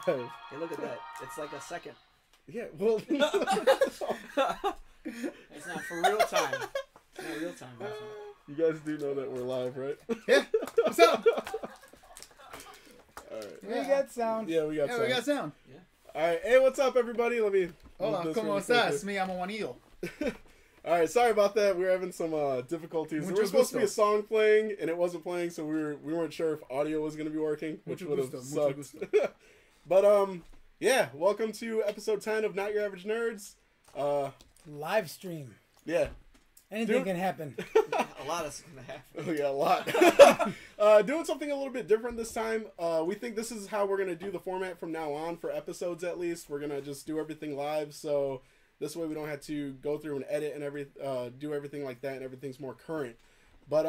live. Hey, look at that. It's like a second. Yeah, well. It's not for real time. It's not real time. You guys do know that we're live, right? Yeah. What's up? All right. We got sound. Yeah, we got sound. We got sound. Yeah. All right. Hey, what's up, everybody? Let me. Hola, ¿cómo estás? Me llamo Juanillo. All right, sorry about that. We were having some difficulties. There was supposed to be a song playing, and it wasn't playing, so we weren't sure if audio was going to be working, which would have sucked. But yeah, welcome to episode 10 of Not Your Average Nerds. Live stream. Yeah. Anything can happen. A lot is gonna happen. Oh yeah, a lot. Doing something a little bit different this time. We think this is how we're gonna do the format from now on for episodes. At least we're gonna just do everything live, so this way we don't have to go through and edit and do everything like that, and everything's more current. But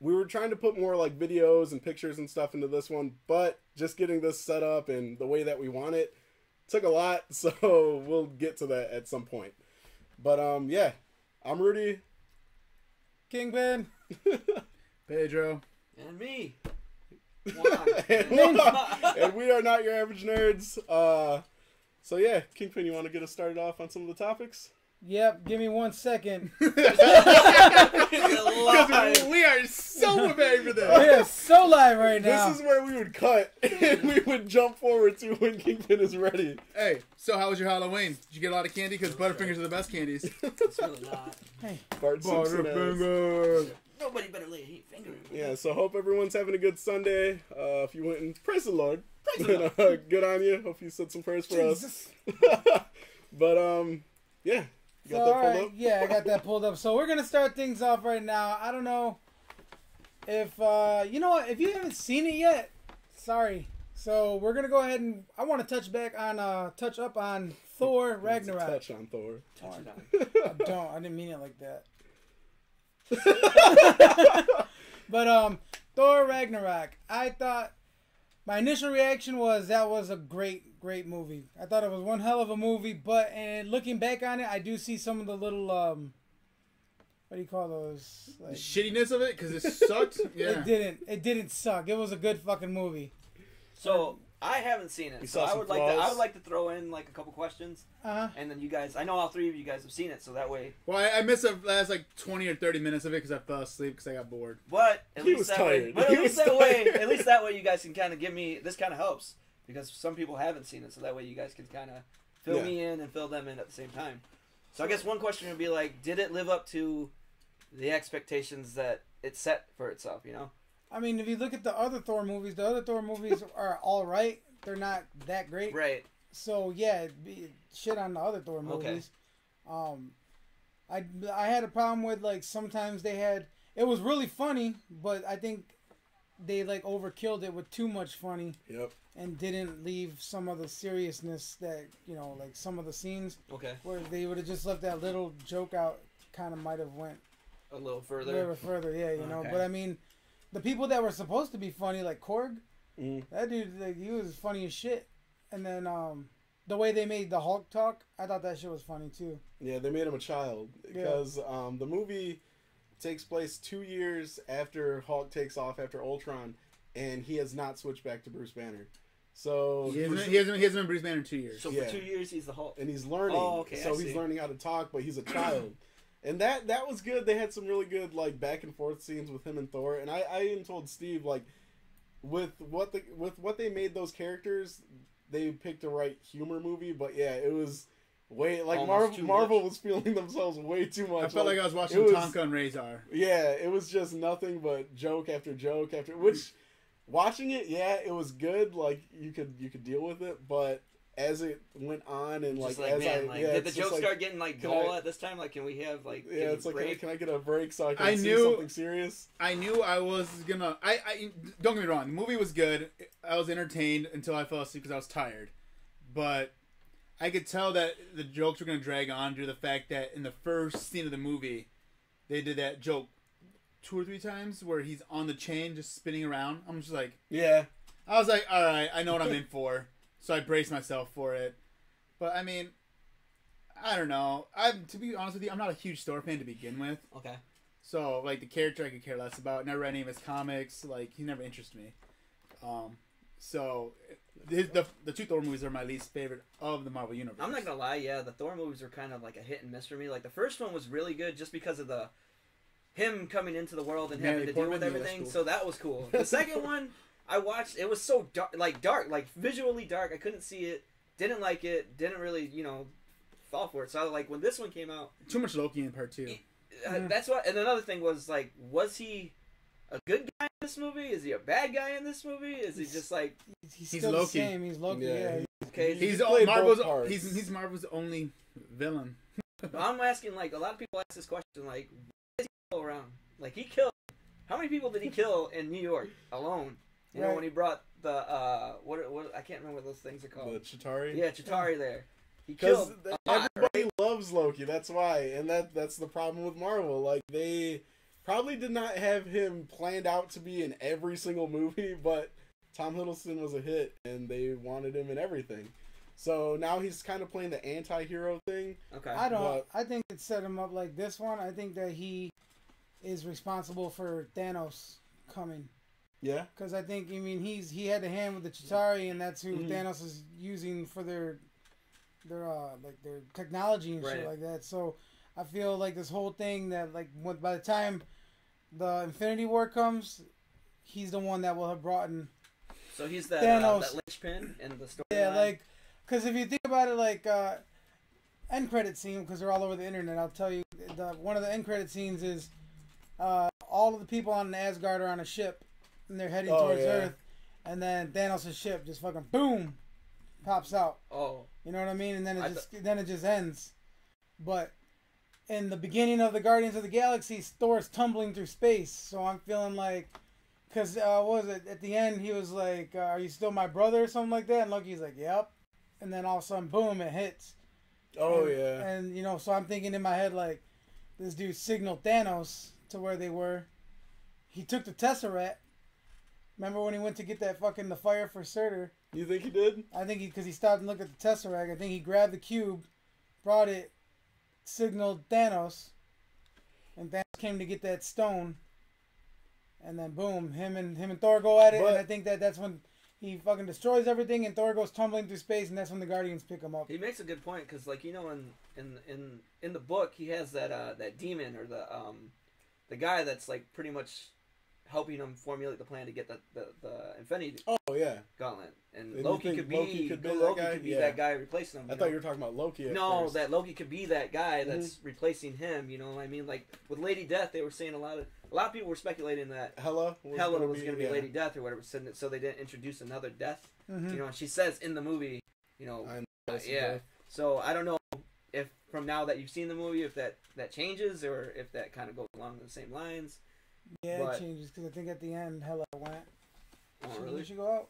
we were trying to put more like videos and pictures and stuff into this one, but just getting this set up and the way that we want it took a lot. So we'll get to that at some point. But yeah, I'm Rudy. Kingpin. Pedro. And me. And we are Not Your Average Nerds. So yeah, Kingpin, you want to get us started off on some of the topics? Yep, give me 1 second. Because we are so prepared for this. We are so live right now. This is where we would cut and we would jump forward to when Kingpin is ready. Hey, so how was your Halloween? Did you get a lot of candy? Because Butterfingers are the best candies. It's really not. Hey, Bart Simpson has. Butterfingers. Nobody better lay a finger. Yeah, so hope everyone's having a good Sunday. If you went and praise the Lord, good on you. Hope you said some prayers for us. But yeah. You got that pulled up? Yeah, I got that pulled up. So we're gonna start things off right now. I don't know if you know what, if you haven't seen it yet, sorry. So we're gonna go ahead and I want to touch up on Thor Ragnarok. Touch on Thor. I didn't mean it like that. But Thor Ragnarok. I thought my initial reaction was that was a great movie. I thought it was one hell of a movie, but and looking back on it, I do see some of the little what do you call those? Like, the shittiness of it, because it sucked. Yeah. It didn't suck. It was a good fucking movie. So I haven't seen it, so I would like to throw in like a couple questions, and then you guys. I know all three of you guys have seen it, so that way. Well, I missed the last like 20 or 30 minutes of it because I fell asleep because I got bored. But at least that way, at least that way, you guys can kind of give me. This kind of helps because some people haven't seen it, so that way you guys can kind of fill me in and fill them in at the same time. So I guess one question would be like, did it live up to the expectations that it set for itself? You know. I mean, if you look at the other Thor movies are all right. They're not that great. Right. So, yeah, shit on the other Thor movies. Okay. I had a problem with, like, sometimes they had... It was really funny, but I think they, like, overkilled it with too much funny. Yep. And didn't leave some of the seriousness that, you know, like, some of the scenes... Okay. Where they would have just left that little joke out, kind of might have went... A little further. A little further, yeah, you know. But, I mean... The people that were supposed to be funny, like Korg, that dude, like, he was funny as shit. And then the way they made the Hulk talk, I thought that shit was funny too. Yeah, they made him a child because the movie takes place 2 years after Hulk takes off after Ultron, and he has not switched back to Bruce Banner. So he hasn't been Bruce Banner in 2 years. So for 2 years he's the Hulk, and he's learning. Oh, okay. So he's learning how to talk, but he's a child. And that was good. They had some really good like back and forth scenes with him and Thor. And I even told Steve, like, with what they made those characters, they picked a right humor movie. But yeah, it was way like Marvel was feeling themselves way too much. I felt like I was watching Tonka and Razor. Yeah, it was just nothing but joke after joke after. Which watching it, yeah, it was good. Like you could deal with it, but as it went on and like as did the jokes start getting like dull at this time? Like, can we have like it's like can I get a break so I can see something serious? I knew I was gonna. I don't get me wrong. The movie was good. I was entertained until I fell asleep because I was tired. But I could tell that the jokes were gonna drag on due to the fact that in the first scene of the movie, they did that joke 2 or 3 times where he's on the chain just spinning around. I'm just like, yeah. I was like, all right, I know what I'm in for. So I braced myself for it. But, I mean, I don't know. To be honest with you, I'm not a huge Thor fan to begin with. Okay. So, like, the character I could care less about. Never read any of his comics. Like, he never interested me. So the two Thor movies are my least favorite of the Marvel universe. I'm not gonna lie, yeah, the Thor movies were kind of like a hit and miss for me. Like the first one was really good just because of him coming into the world and having to deal with everything. Cool. So that was cool. The second one I watched, it was so dark, like visually dark. I couldn't see it, didn't like it, didn't really, fall for it. So like when this one came out, too much Loki in part 2. That's what. And another thing was like, was he a good guy in this movie? Is he a bad guy in this movie? Is he just like he's still Loki? The same. He's Loki. Yeah. Okay. He's Marvel's only villain. I'm asking, like, a lot of people ask this question, like, why does he go around? Like, he killed. How many people did he kill in New York alone? You know, when he brought the what I can't remember what those things are called. The Chitauri. Yeah, Chitauri. There. He killed. Everybody loves Loki. That's why, and that's the problem with Marvel. Like they probably did not have him planned out to be in every single movie, but Tom Hiddleston was a hit, and they wanted him in everything. So now he's kind of playing the anti-hero thing. Okay. I think it set him up like this one. I think that he is responsible for Thanos coming. Yeah. Because I think, he had a hand with the Chitauri, and that's who Thanos is using for their technology and shit like that. So I feel like this whole thing that by the time the Infinity War comes, he's the one that will have brought in. So he's that linchpin in the story. Yeah, because if you think about it, end credit scene, because they're all over the internet. I'll tell you, one of the end credit scenes is all of the people on Asgard are on a ship, and they're heading towards Earth, and then Thanos' ship just fucking boom pops out. Oh. You know what I mean? And then it just ends. But in the beginning of the Guardians of the Galaxy, Thor's tumbling through space. So I'm feeling like, because what was it? At the end, he was like, "Are you still my brother?" or something like that. And Loki's like, "Yep." And then all of a sudden, boom! It hits. Oh yeah. And so I'm thinking in my head like, this dude signaled Thanos to where they were. He took the Tesseract. Remember when he went to get the fire for Surtur? You think he did? I think because he stopped and looked at the Tesseract. I think he grabbed the cube, brought it, signaled Thanos, and Thanos came to get that stone. And then boom, him and Thor go at it, and I think that's when he fucking destroys everything, and Thor goes tumbling through space, and that's when the Guardians pick him up. He makes a good point because, in the book, he has that demon or the guy that's like pretty much helping him formulate the plan to get the Infinity Gauntlet, and Loki could be that guy replacing him. I thought you were talking about Loki. No, that Loki could be that guy that's replacing him. You know what I mean? Like with Lady Death, they were saying a lot of people were speculating that Hela was going to be Lady Death or whatever, so they didn't introduce another Death. You know, and she says in the movie, So I don't know if from now that you've seen the movie, if that changes or if that kind of goes along the same lines. Yeah, it changes because I think at the end, Hela went. Oh, really? Did she go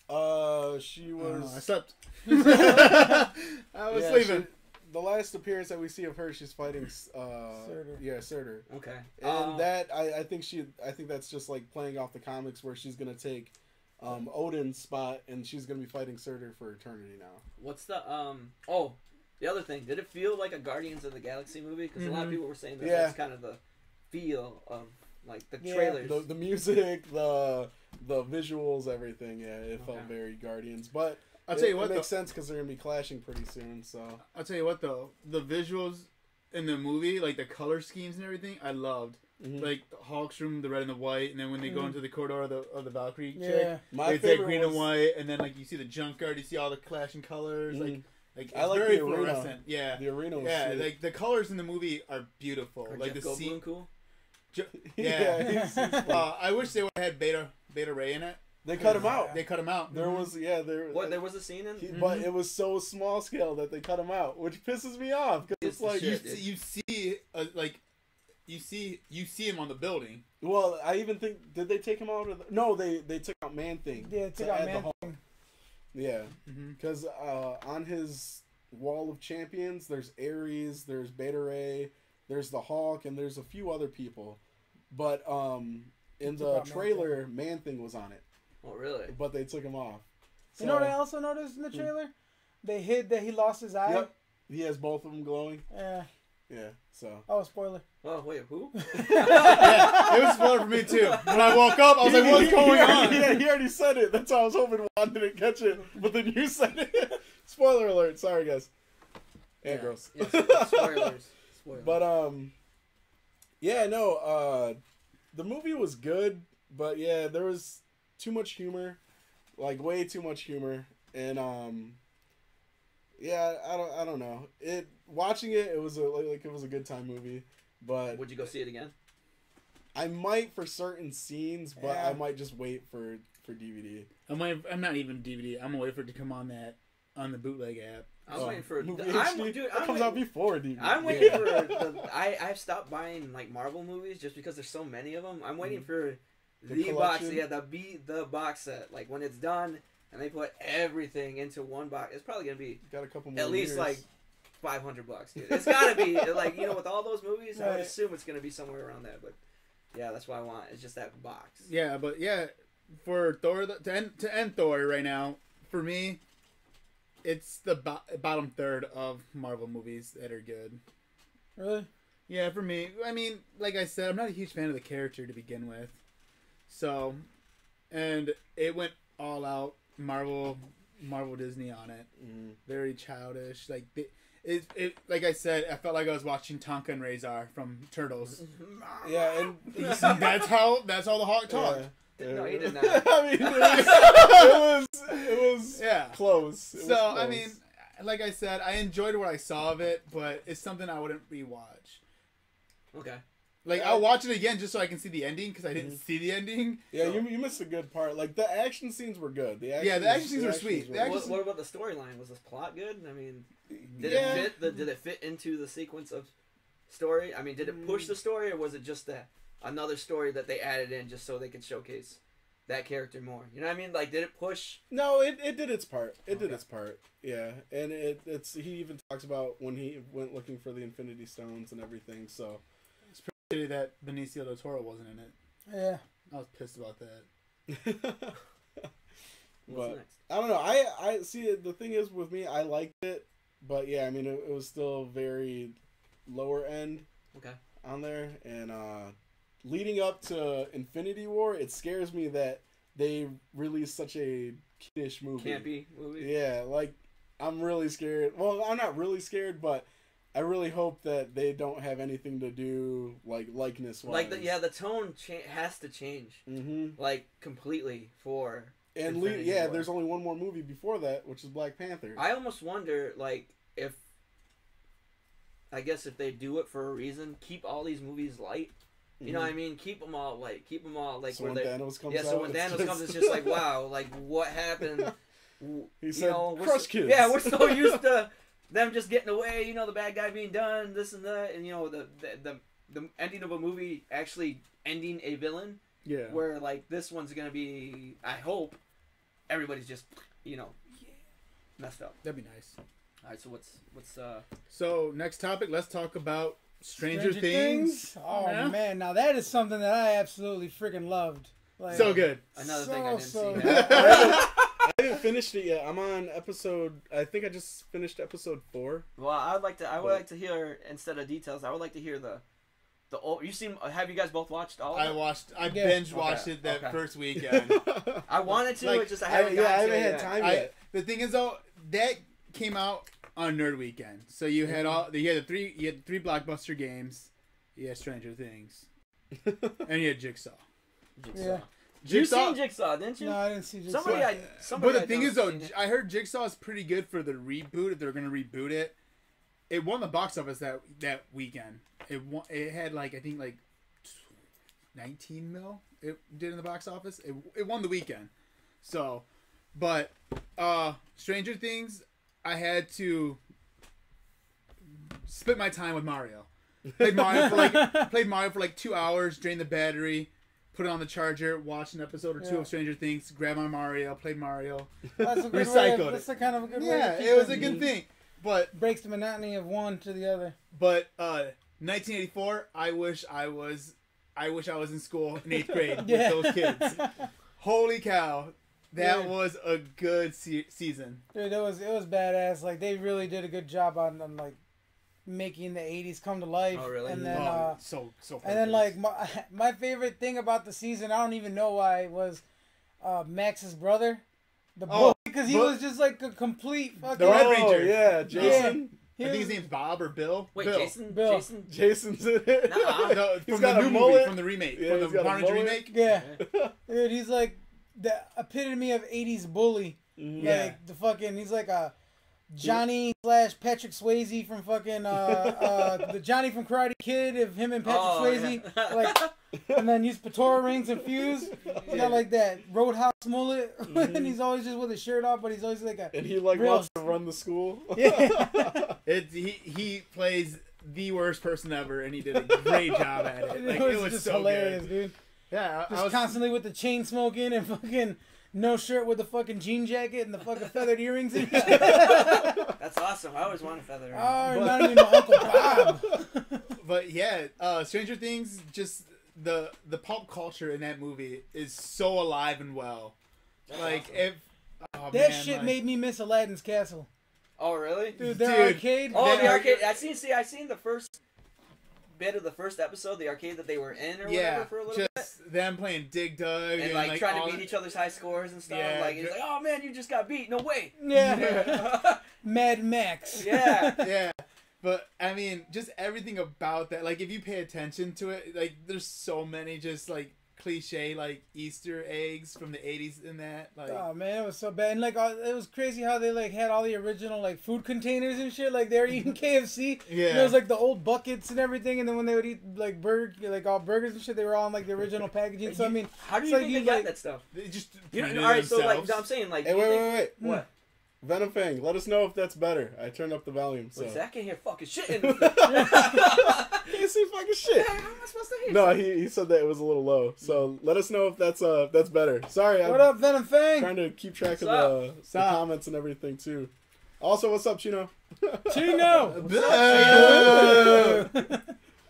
out? She was. I slept. I was sleeping. The last appearance that we see of her, she's fighting. Surtur. Yeah, Surtur. Okay. And I think that's just like playing off the comics where she's gonna take Odin's spot and she's gonna be fighting Surtur for eternity now. What's the the other thing? Did it feel like a Guardians of the Galaxy movie? Because a lot of people were saying that that's kind of the feel of like the trailers, the music, the visuals, everything. Yeah, it felt very Guardians, but I'll tell you what, it makes sense because they're gonna be clashing pretty soon. So I'll tell you what though, the visuals in the movie, like the color schemes and everything, I loved. Like the Hulk's room, the red and the white, and then when they go into the corridor of the Valkyrie chick, my favorite green and white, and then like you see the junkyard, you see all the clashing colors, Like I like very the fluorescent. arena. Yeah, the arena. Was sweet. Like the colors in the movie are beautiful. Are like Jeff the Goldblum cool. I wish they would have had Beta Ray in it. They cut him out. They cut him out. There was there was a scene in, but it was so small scale that they cut him out, which pisses me off because it's like you see him on the building. Well, I even think did they take him out of they took out Man-Thing. Yeah, took out Man-Thing. Yeah, because on his wall of champions, there's Ares, there's Beta Ray, there's the Hulk, and there's a few other people. But in the trailer, Man-Thing was on it. Oh, really? But they took him off. So, you know what I also noticed in the trailer? They hid that he lost his eye. Yep. He has both of them glowing. Yeah. Yeah. So. Oh, spoiler. Oh wait, who? Yeah, it was a spoiler for me too. When I woke up, I was like, "What's going on?" Yeah, he already said it. That's why I was hoping Juan didn't catch it, but then you said it. Spoiler alert. Sorry, guys. And girls. Yeah, spoilers. But yeah, no. The movie was good, but yeah, there was too much humor, like way too much humor, and yeah, I don't know. Watching it, it was it was a good time movie, but would you go see it again? I might for certain scenes, but Yeah. I might just wait for DVD. I'm not even DVD. I'm gonna wait for it to come on the bootleg app. I'm waiting for movie dude, that comes out before DVD. I'm waiting for I've stopped buying like Marvel movies just because there's so many of them. I'm waiting for the box, the box set. Like when it's done and they put everything into one box, it's probably gonna be Got a couple more at least years. like $500, dude. It's gotta be like with all those movies. I would Right. assume it's gonna be somewhere around that. But yeah, that's what I want. It's just that box. Yeah, but yeah, for Thor to end Thor right now, for me, it's the bottom third of Marvel movies that are good. Really? Yeah, for me. I mean, like I said, I'm not a huge fan of the character to begin with. So, and it went all out Marvel Disney on it. Mm. Very childish. Like it like I said, I felt like I was watching Tonka and Razor from Turtles. Yeah, and that's how the Hawk talked. Yeah. No, he did not. I mean, it was Yeah. close. It was So close. I mean, like I said, I enjoyed what I saw of it, but it's something I wouldn't rewatch. Okay. Like I'll watch it again just so I can see the ending because I didn't see the ending. yeah, So- you missed a good part. Like the action scenes were good. The action scenes were sweet. The action What about the storyline? Was this plot good? I mean, did Yeah. it fit? Did it fit into the sequence of story? I mean, did it push the story, or was it just another story that they added in just so they could showcase that character more? You know what I mean? Like, did it push? No, it did its part. It did Okay. its part. Yeah, and it's he even talks about when he went looking for the Infinity Stones and everything. So Pity that Benicio del Toro wasn't in it. Yeah. I was pissed about that. What's but next? I don't know. I see it. The thing is with me, I liked it, but yeah, I mean it was still very lower end Okay. on there, and leading up to Infinity War, it scares me that they released such a kiddish movie. Campy movie. Yeah, like I'm really scared. Well, I'm not really scared, but I really hope that they don't have anything to do like likeness wise. Like the tone has to change Mm-hmm. like completely for. And Infinity War. there's only one more movie before that, which is Black Panther. I almost wonder like if. I guess if they do it for a reason, keep all these movies light. You know what I mean? Keep them all like so where when they. Thanos comes Yeah, out, so when Thanos comes, it's just like, wow, like what happened? He said, we're "Crush so, kids." Yeah, we're so used to them just getting away. The bad guy being done, this and that, and the ending of a movie actually ending a villain. Yeah. Where like this one's gonna be, I hope, everybody's just messed up. That'd be nice. All right, so what's So next topic, let's talk about Stranger Things. Oh Yeah. man, now that is something that I absolutely freaking loved. Like, So good. another thing I didn't so see? good. I haven't finished it yet. I'm on episode. I think I just finished episode 4. Well, I would like to hear, instead of details, I would like to hear the old. Have you guys both watched all of it? I Yeah. binge watched Okay, it that okay. first weekend. I wanted to, Like, it's just I haven't had time yet. The thing is though, that came out on Nerd Weekend. So you had you had three blockbuster games. You had Stranger Things. And you had Jigsaw. Yeah. You seen Jigsaw, didn't you? No, I didn't see Jigsaw. Somebody But the I thing know is though, seen it. I heard Jigsaw is pretty good for the reboot if they're gonna reboot it. It won the box office that weekend. It had like I think like 19 mil. It did in the box office. It won the weekend. So, but Stranger Things, I had to split my time with Mario. Played Mario for like 2 hours, drained the battery, put it on the charger, watched an episode or two Yeah. of Stranger Things, grabbed my Mario, played Mario. That's a good Recycled way. it. That's a kind of a good way. Yeah, to keep it was a good thing. But Breaks the monotony of one to the other. 1984, I wish I was in school in 8th grade Yeah. with those kids. Holy cow. That was a good season. Dude, it was badass. Like they really did a good job on like making the 80s come to life. Oh, really? And then, so and then like my favorite thing about the season, I don't even know why, was Max's brother, the bully, because he was just like a complete fucking. The Red Ranger. Yeah, Jason. I think his name's Bob or Bill. Wait, Bill. Bill. Jason's in it. Nuh-uh. No, He's from got the a new mullet. movie, from the remake, Yeah, from he's the got a Power Ranger mullet. remake. Yeah, dude, he's like the epitome of 80s bully. Yeah. Like the fucking, he's like a Johnny / Patrick Swayze from fucking the Johnny from Karate Kid of him and Patrick Swayze, yeah. like, and then use Patora rings and fuse. He's got like that Roadhouse mullet, and he's always just with his shirt off, but he's always like a. And he like real- wants to run the school. Yeah, He plays the worst person ever, and he did a great job at it. Like, it was just so hilarious, good. dude. Yeah, I Just was constantly with the chain smoking and fucking no shirt with the fucking jean jacket and the fucking feathered earrings and shit. That's awesome. I always want a feather. Oh, reminded me of my Uncle Bob. But yeah, Stranger Things, just the pulp culture in that movie is so alive and well. That's Like awesome. if oh, That man, shit like, made me miss Aladdin's Castle. Oh, really? Dude, the Dude. arcade. Oh, That the ar- arcade. I seen the first bit of the first episode, the arcade that they were in or yeah, whatever for a little bit. just them playing Dig Dug And like trying all to beat each other's high scores and stuff. Yeah, Like he's like, "Oh man, you just got beat. No way." Yeah. Mad Max. Yeah. Yeah, but I mean, just everything about that. Like if you pay attention to it, like there's so many just like cliche like Easter eggs from the 80s in that. Like Oh man, it was so bad. And like it was crazy how they like had all the original like food containers and shit. Like they were eating KFC. Yeah. And it was like the old buckets and everything. And then when they would eat like all burgers and shit, they were all in like the original packaging. So I mean, How do it's you like think you, they got like- that stuff? they just You printed know, all right, so like themselves. I'm saying, like, Hey, do you wait, think- wait, wait. What? Venom Fang, let us know if that's better. I turned up the volume. So. What's that? I can't hear fucking shit. Can't see fucking shit. How am I supposed to hear? No, he said that it was a little low. So let us know if that's better. Sorry, what I'm up, Venom Fang? trying to keep track of the Stop. comments and everything too. Also, what's up, Chino? Chino.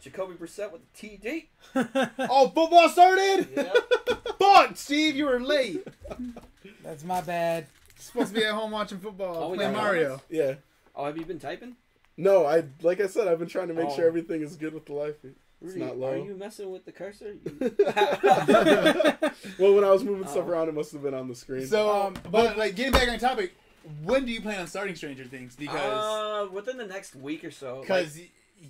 Jacoby Brissett with the TD. Oh, football started! Yeah. Fuck, Steve, you were late. That's my bad. Supposed to be at home watching football, Oh, we playing got Mario. comments? Yeah. Oh, have you been typing? No, like I said, I've been trying to make Oh. sure everything is good with the live feed. It's Rudy, not low. Are you messing with the cursor? Well, when I was moving stuff Oh. around, it must have been on the screen. So, but like getting back on topic, when do you plan on starting Stranger Things? Because Within the next week or so.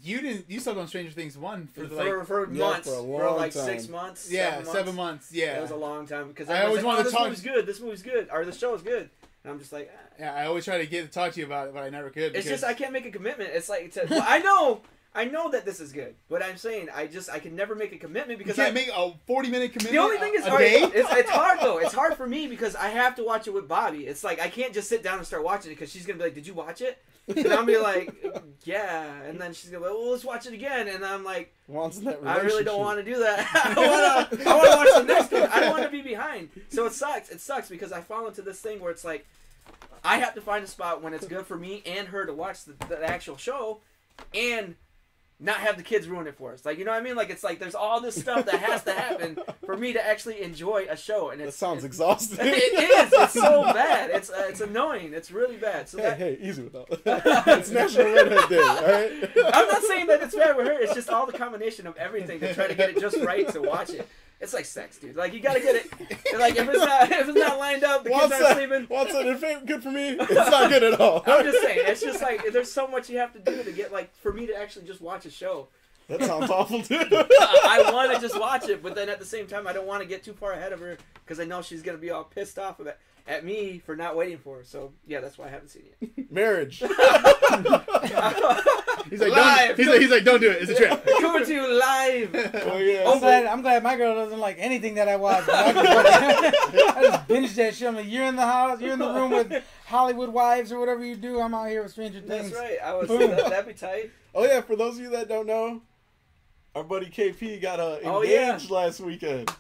you subbed on Stranger Things 1 for for Yeah, months, for a for long like time. 6 months. yeah, 7 months. Yeah, It was a long time because I always wanted to this talk- movie's good. This movie's good. Or the show is good. And I'm just like, yeah. I always try to get to talk to you about it, but I never could. it's because- just I can't make a commitment. It's like well, I know that this is good, but I'm saying I can never make a commitment you because can't I make a 40-minute commitment. the only thing is a alright, day. it's hard though. It's hard for me because I have to watch it with Bobby. It's like I can't just sit down and start watching it because she's gonna be like, "Did you watch it?" And I'll be like, "Yeah," and then she's gonna be like, "Well, let's watch it again." And I'm like, Wants that I really don't relationship. want to do that. I want to watch the next one. I don't want to be behind. So it sucks. It sucks because I fall into this thing where it's like I have to find a spot when it's good for me and her to watch the actual show and not have the kids ruin it for us. Like, you know what I mean? Like, it's like there's all this stuff that has to happen for me to actually enjoy a show. And That it's, sounds exhausting. it is. It's so bad. It's annoying. It's really bad. So that, Hey, easy with that. It's National Redhead Day, alright? I'm not saying that it's bad with her. It's just all the combination of everything to try to get it just right to watch it. It's like sex, dude. Like you gotta get it. Like if it's not lined up, the kids aren't sleeping. Once it, if it ain't good for me, it's not good at all. I'm just saying. It's just like there's so much you have to do to get like for me to actually just watch a show. That sounds awful too. I want to just watch it, but then at the same time, I don't want to get too far ahead of her because I know she's gonna be all pissed off at me for not waiting for her. So yeah, that's why I haven't seen it. Marriage. He's like, Live. he's like, don't do it. It's a trip. Coming to you live. Oh yeah. I'm glad my girl doesn't like anything that I watch. I just binge that shit. I'm like, you're in the house, you're in the room with Hollywood wives or whatever you do. I'm out here with Stranger Things. That's right. I was Boom. that'd be tight. Oh yeah, for those of you that don't know, our buddy KP got Oh, yeah. engaged last weekend.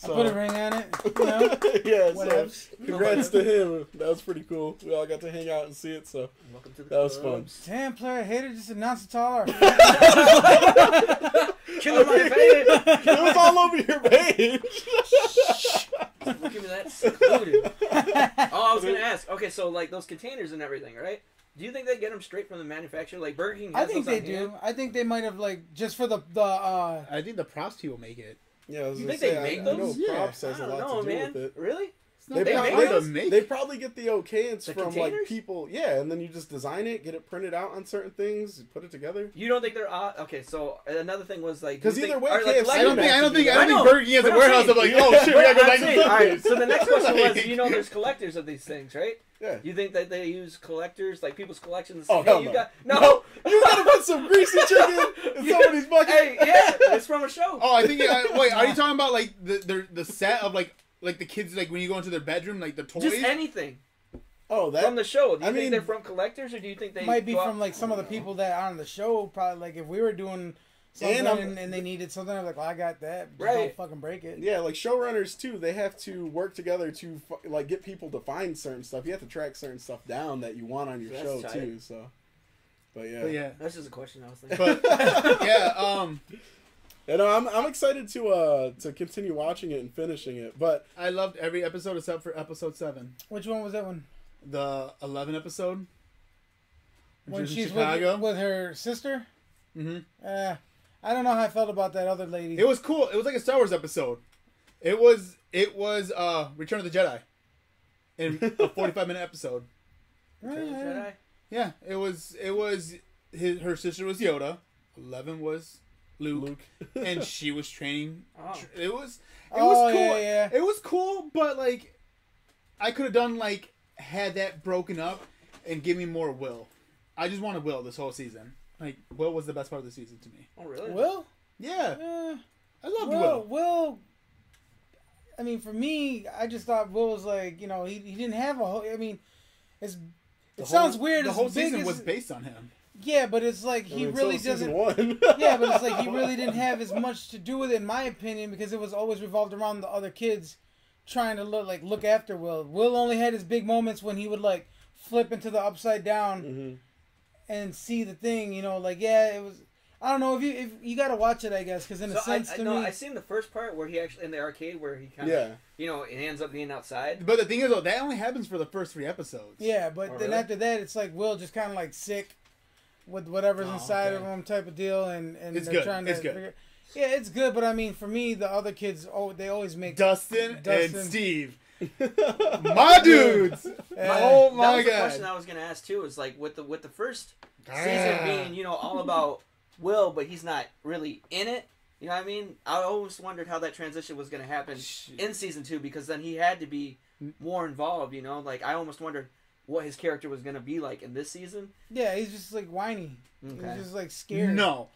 I So put a ring on it. You know? yeah, Whatever. so congrats to him. That was pretty cool. We all got to hang out and see it, so Welcome to the that was fun. clubs. Damn, player hater just announced it to all our Killing my page. It was all over your page. Look at me, that secluded. Oh, I was gonna ask. Okay, so like those containers and everything, right? Do you think they get them straight from the manufacturer? Like Burger King I has think those they on do. hand? I think they might have like just for the I think the props team will make it. Yeah, I was You gonna think say, they make I those? know Yeah. props has I a don't lot know, to do man. with it. Really? They They probably, make those? they probably get the okays The from like containers? people, yeah, and then you just design it, get it printed out on certain things, put it together. You don't think they're okay? So another thing was like, 'Cause do you either think- way, are, like, KFC I don't think. I don't think. I I don't think know, Burger King has but a I'm warehouse saying- of like, oh shit, we gotta go I'm back saying, to all right, some so the next question was, Like- you know, there's collectors of these things, right? Yeah. You think that they use collectors, like people's collections? Oh, Hey, hell you no. got no. You gotta put some greasy chicken in somebody's bucket. Hey, yeah, it's from a show. Oh, I think. Wait, are you talking about like the set of like the kids like when you go into their bedroom like the toys? Just anything Oh, that from the show. Do you I think mean- they're from collectors, or do you think they might be go out- from like some of the people that are on the show. Probably like if we were doing something I'm- and they needed something, I'm like, well, I got that. Just Right. don't fucking break it. yeah, like showrunners too. They have to work together to like get people to find certain stuff. You have to track certain stuff down that you want on your That's show tight. too. So, but yeah, But yeah. That's just a question I was thinking. But yeah, and I'm excited to continue watching it and finishing it. But I loved every episode except for episode 7, Which one was that one? the 11 episode. When she was in she's Chicago. with her sister? Mhm. I don't know how I felt about that other lady. It was cool. It was like a Star Wars episode. It was Return of the Jedi in a 45-minute episode. Return of the Jedi? Yeah, it was her sister was Yoda, 11 was Luke, and she was training. Oh. It was Oh, cool. yeah. It was cool, but like I could have done like had that broken up and give me more Will. I just wanted Will this whole season. Like Will was the best part of the season to me. Oh, really? Will? Yeah, I loved Will. Will. Will. I mean, for me, I just thought Will was like, you know, he didn't have a whole. I mean, it sounds weird. The as whole big season as- was based on him. Yeah, but it's like he really season doesn't. 1. Yeah, but it's like he really didn't have as much to do with it, in my opinion, because it was always revolved around the other kids trying to look after Will. Will only had his big moments when he would like flip into the upside down Mm-hmm. and see the thing. You know, like yeah, it was. I don't know if you got to watch it, I guess, because in a sense to me, I seen the first part where he actually in the arcade where he kind of, Yeah. you know, it ends up being outside. But the thing is, though, that only happens for the first 3 episodes. yeah. But Oh, then really? after that, it's like Will just kind of like sick with whatever's Oh, inside okay. of him, type of deal, and It's they're good. trying to It's good. figure. Yeah, it's good, but I mean, for me, the other kids, they always make Dustin Dustin. and Steve, my dudes. Oh That my was the question god! I was gonna ask too. Is like with the first Ah. season being, you know, all about Will, but he's not really in it. You know what I mean? I always wondered how that transition was gonna happen in season 2 because then he had to be more involved. You know, like I almost wondered what his character was gonna be like in this season. Yeah, he's just like whiny. Okay. He's just like scared. No,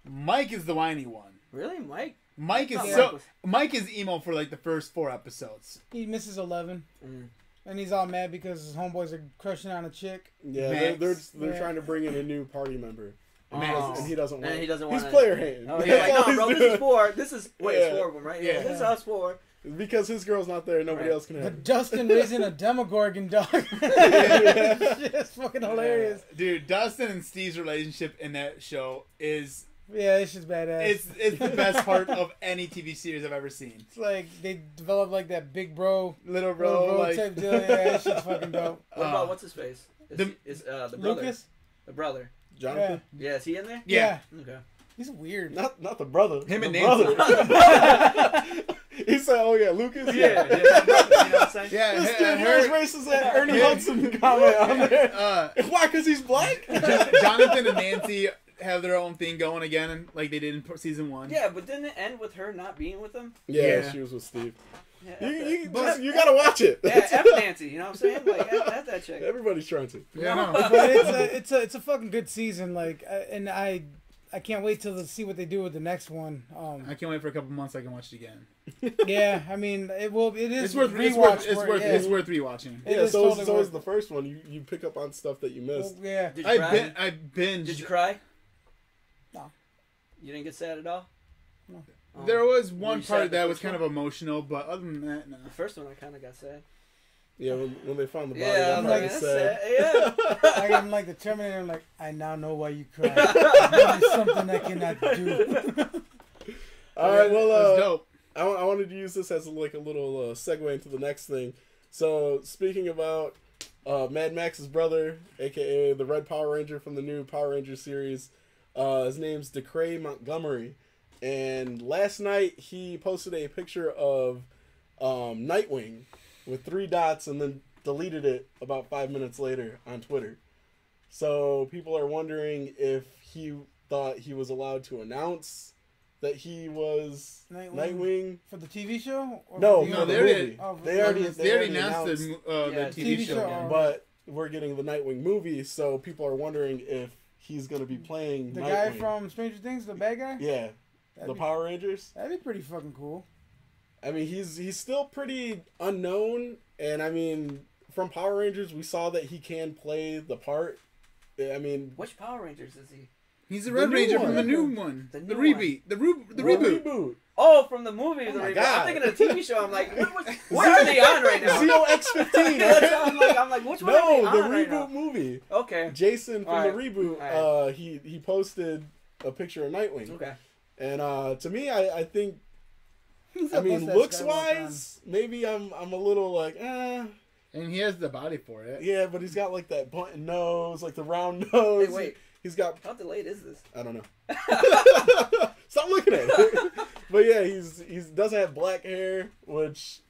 Mike is the whiny one. Really, Mike? Mike is Yeah. Mike is emo for like the first 4 episodes. He misses 11, Mm. and he's all mad because his homeboys are crushing on a chick. Yeah, Max. they're Yeah. trying to bring in a new party member, Oh. and he doesn't want. And he doesn't He's want. player hand. Oh, he's Yeah. like, no, bro, this is 4. This is wait, it's Yeah. 4 of them, right? Yeah. This is us 4. Because his girl's not there, nobody Right. else can have. But her. Dustin raising a Demogorgon dog. It's fucking hilarious. Dude, Dustin and Steve's relationship in that show is Yeah, it's just badass. it's the best part of any TV series I've ever seen. It's like they develop like that big bro, Little little bro, bro like type deal. Yeah, that shit's fucking dope. What about what's his face? Is the brother? Lucas? The brother. Jonathan, Yeah, is he in there? yeah. Okay. He's weird. not the brother. Him and the Nancy. brother. He said, "Oh yeah, Lucas." Yeah, the brother, you know what I'm saying? Yeah, This her- dude here is racist. That Ernie Yeah. Hudson comment on there. Why? Because he's black. Jonathan and Nancy have their own thing going again, like they did in season 1. Yeah, but didn't it end with her not being with him? Yeah, she was with Steve. Yeah, You gotta watch it. yeah, F Nancy, you know what I'm saying? Like, F that chick. Everybody's trying to. Yeah, no. But it's a fucking good season. Like, and I can't wait till to see what they do with the next one. I can't wait for a couple months so I can watch it again. Yeah, I mean, it is It's worth rewatch. it's worth rewatching. It Yeah, is so totally is worth the first one. You pick up on stuff that you missed. Well, yeah. Did you cry? I binged. Did you cry? No. You didn't get sad at all? No. Oh. There was Were one you sad part the that was first kind one? of emotional, but other than that, no. The first one I kind of got sad. Yeah, when they found the body, Yeah, that I'm part like, was that's sad. sad. Yeah. Like, I'm like the Terminator. I'm like, I now know why you cry. That is something I cannot do. All right, That's well, dope. I wanted to use this as like a little segue into the next thing. So speaking about Mad Max's brother, aka the Red Power Ranger from the new Power Ranger series. His name's Decray Montgomery, and last night he posted a picture of Nightwing with 3 dots and then deleted it about 5 minutes later on Twitter. So people are wondering if he thought he was allowed to announce that he was Nightwing for the TV show. Or no, for for the movie. They already announced the TV show. Yeah. But we're getting the Nightwing movie, so people are wondering if he's going to be playing the Nightwing. guy from Stranger Things, the bad guy. Yeah, Power Rangers. That'd be pretty fucking cool. I mean, he's still pretty unknown, and I mean, from Power Rangers, we saw that he can play the part. I mean, which Power Rangers is he? He's the Red Ranger from the new one. The reboot. The reboot. Oh, from the movie. The my reboot. God. I'm thinking of the TV show. I'm like, what are they on right now? ZOX15. I'm like, which one are they No, on the right reboot now? movie. Okay. Jason from All the reboot. All He posted a picture of Nightwing. Okay. And to me, I think. He's I the mean, best looks guy of all time. wise, maybe I'm a little like, And he has the body for it. yeah, but he's got like that button nose, like the round nose. Hey, wait. He's got. How delayed is this? I don't know. Stop looking at it. But yeah, he doesn't have black hair, which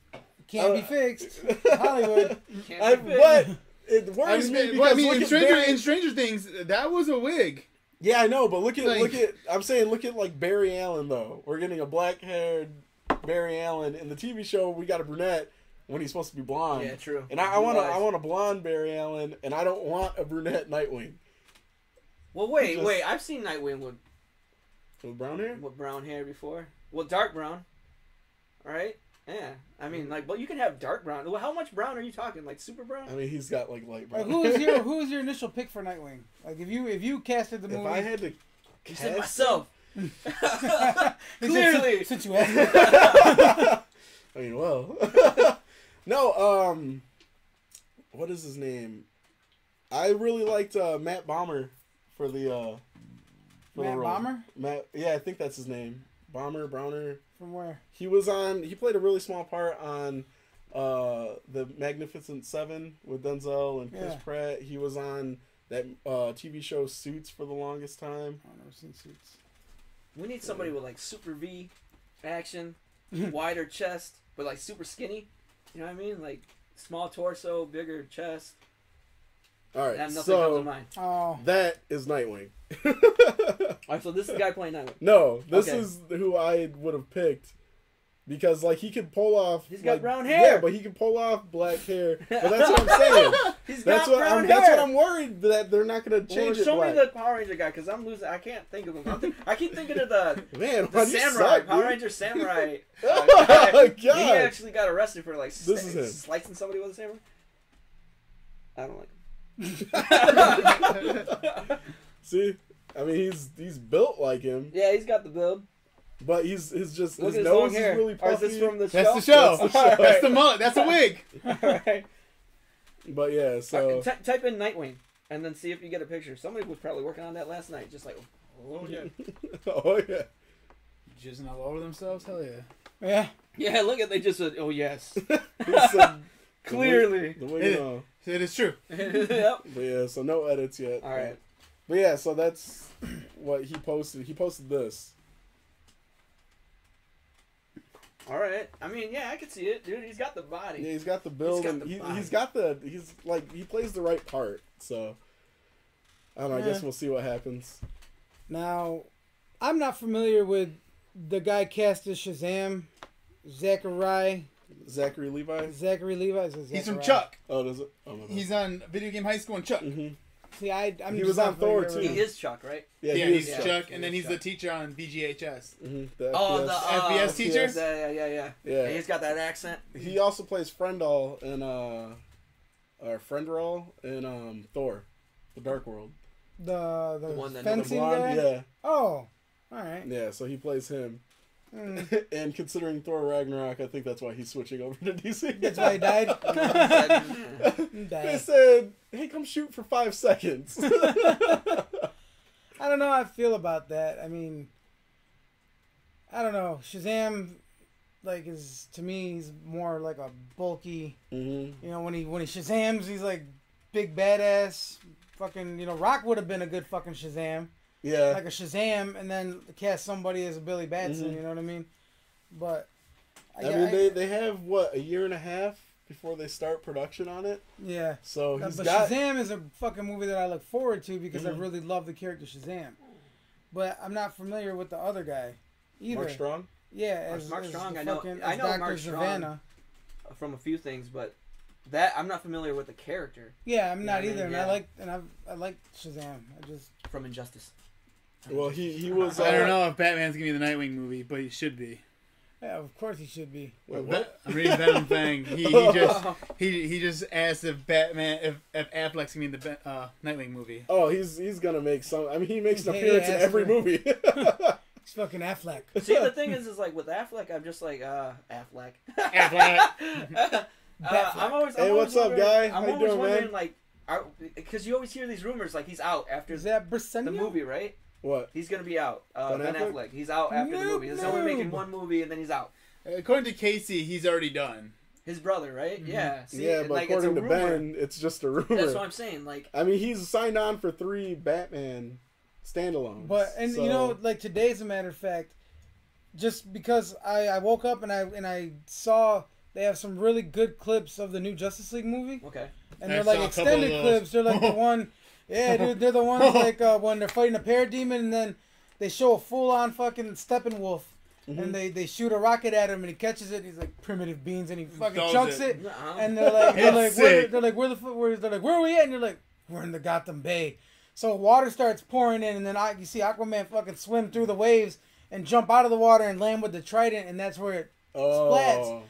Can't be fixed. Hollywood. but it worries me because in Stranger Things, that was a wig. yeah, I know, but look at Like- I'm saying look at like Barry Allen though. We're getting a black haired Barry Allen in the TV show. We got a brunette when he's supposed to be blonde. Yeah, true. And I want a blonde Barry Allen, and I don't want a brunette Nightwing Well, wait. I've seen Nightwing with brown hair. with brown hair before. Well, dark brown. All right. Yeah. I mean, like, but you can have dark brown. Well, how much brown are you talking? Like super brown? I mean, he's got like light brown. Like, who was your initial pick for Nightwing? Like if you casted the movie. If I had to, You said myself. Clearly. Clearly. Since you asked me. I mean, well, no. What is his name? I really liked Matt Bomber for the Matt role. Bomber? Matt, yeah, I think that's his name. Browner. From where? He played a really small part on the Magnificent Seven with Denzel and Chris Yeah. Pratt. He was on that TV show Suits for the longest time. I've never seen Suits. We need somebody with like super V action, wider chest, but like super skinny. You know what I mean? Like small torso, bigger chest. All right, And nothing comes to so mind. Oh. that is Nightwing. All right, so this is the guy playing Nightwing. No, this Okay. is who I would have picked because, like, he could pull off. He's got like, brown hair. Yeah, but he can pull off black hair. But that's what I'm saying. He's That's got what brown I'm. hair. That's what I'm worried that they're not going to Well, change it. show me black. the Power Ranger guy because I'm losing. I can't think of him. I keep thinking of the Man, the why do you samurai, suck, Power dude? Ranger samurai. Oh, guy. God. He actually got arrested for like This is him. slicing somebody with a samurai. I don't like him. See, I mean, he's built like him, Yeah, he's got the build. but he's just Look his at his long nose is hair. really Or is puffy. this from the That's show? the show. That's the show. That's the mullet. That's a wig. Alright. But yeah, so Type in Nightwing and then see if you get a picture. Somebody was probably working on that last night. Just like, oh yeah. oh yeah, Jizzing all over themselves. Hell yeah. Yeah. Yeah, look at they just said, oh yes. He's some- Clearly. the way It- you know. It is true. Yep. But yeah, so no edits yet. All right. But yeah, so that's what he posted. He posted this. All right. I mean, yeah, I can see it, dude. He's got the body. Yeah, he's got the build. got And the he's body. got the. He's like he plays the right part. So I don't know. I guess Yeah. we'll see what happens. Now, I'm not familiar with the guy cast as Shazam, Zachary Levi. Is it He's from Zachariah? Chuck. Oh, does it? Oh, my He's on Video Game High School in Chuck. hmm See, I'm He just was not on Thor, familiar too. He is Chuck, right? Yeah, Yeah, he he's is Chuck. Chuck, He and then is he's the Chuck. teacher on VGHS. The Oh, FPS. the FPS teacher? Yeah. Yeah. He's got that accent. He also plays Frendall in or Friendrall in Thor, The Dark World. The one that- The fencing blonde, guy. yeah, Oh, all right. yeah. So he plays him. Mm. And considering Thor Ragnarok, I think that's why he's switching over to DC. That's why he died. He They died. said, "Hey, come shoot for 5 seconds." I don't know how I feel about that. I mean, I don't know. Shazam, like, is to me, he's more like a bulky. hmm You know, when he Shazams, he's like big badass. Fucking, Rock would have been a good fucking Shazam. Yeah. Like a Shazam, and then cast somebody as a Billy Batson. You know what I mean? But I mean, they have what, a year and a half before they start production on it. Yeah. So but Shazam is a fucking movie that I look forward to because I really love the character Shazam. But I'm not familiar with the other guy either. Mark Strong. Yeah, Mark as Strong. I as know Dr. Mark Strong Savannah. from a few things, but that I'm not familiar with the character. Yeah, I'm not either, yeah. I like Shazam. I just from Injustice. Well, he was. I don't know if Batman's gonna be the Nightwing movie, but he should be. yeah, of course he should be. Wait, what? I'm reading Venom thing. He just asked if Affleck's gonna be in the Nightwing movie. Oh, he's gonna make some. I mean, he makes an appearance in every movie. It's fucking Affleck. See, the thing is like with Affleck, I'm just like Affleck. Affleck. I'm always. Hey, what's up, guy? I'm How you always doing, wondering, man? like, because you always hear these rumors, like he's out after Is that the Briseño? movie, right? What? He's gonna be out. Ben Ben Affleck? Affleck. He's out after the movie. He's only making one movie and then he's out. According to Casey, he's already done. His brother, right? Mm-hmm. Yeah. See, Yeah, but like, it's a according to rumor. Ben, it's just a rumor. That's what I'm saying. Like, I mean, he's signed on for 3 Batman standalones. But so... like today, as a matter of fact, just because I woke up and I saw they have some really good clips of the new Justice League movie. okay. And I they're saw like a couple extended of those. clips. They're like the one, yeah, dude. They're the ones like when they're fighting a parademon, and then they show a full-on fucking Steppenwolf, and they shoot a rocket at him, and he catches it. And he's like primitive beans, and he fucking Does chunks it. it. Nuh-uh. And they're like, It's sick. where are we at? And you're like, we're in the Gotham Bay. So water starts pouring in, and then you see Aquaman fucking swim through the waves and jump out of the water and land with the trident, and that's where it splats.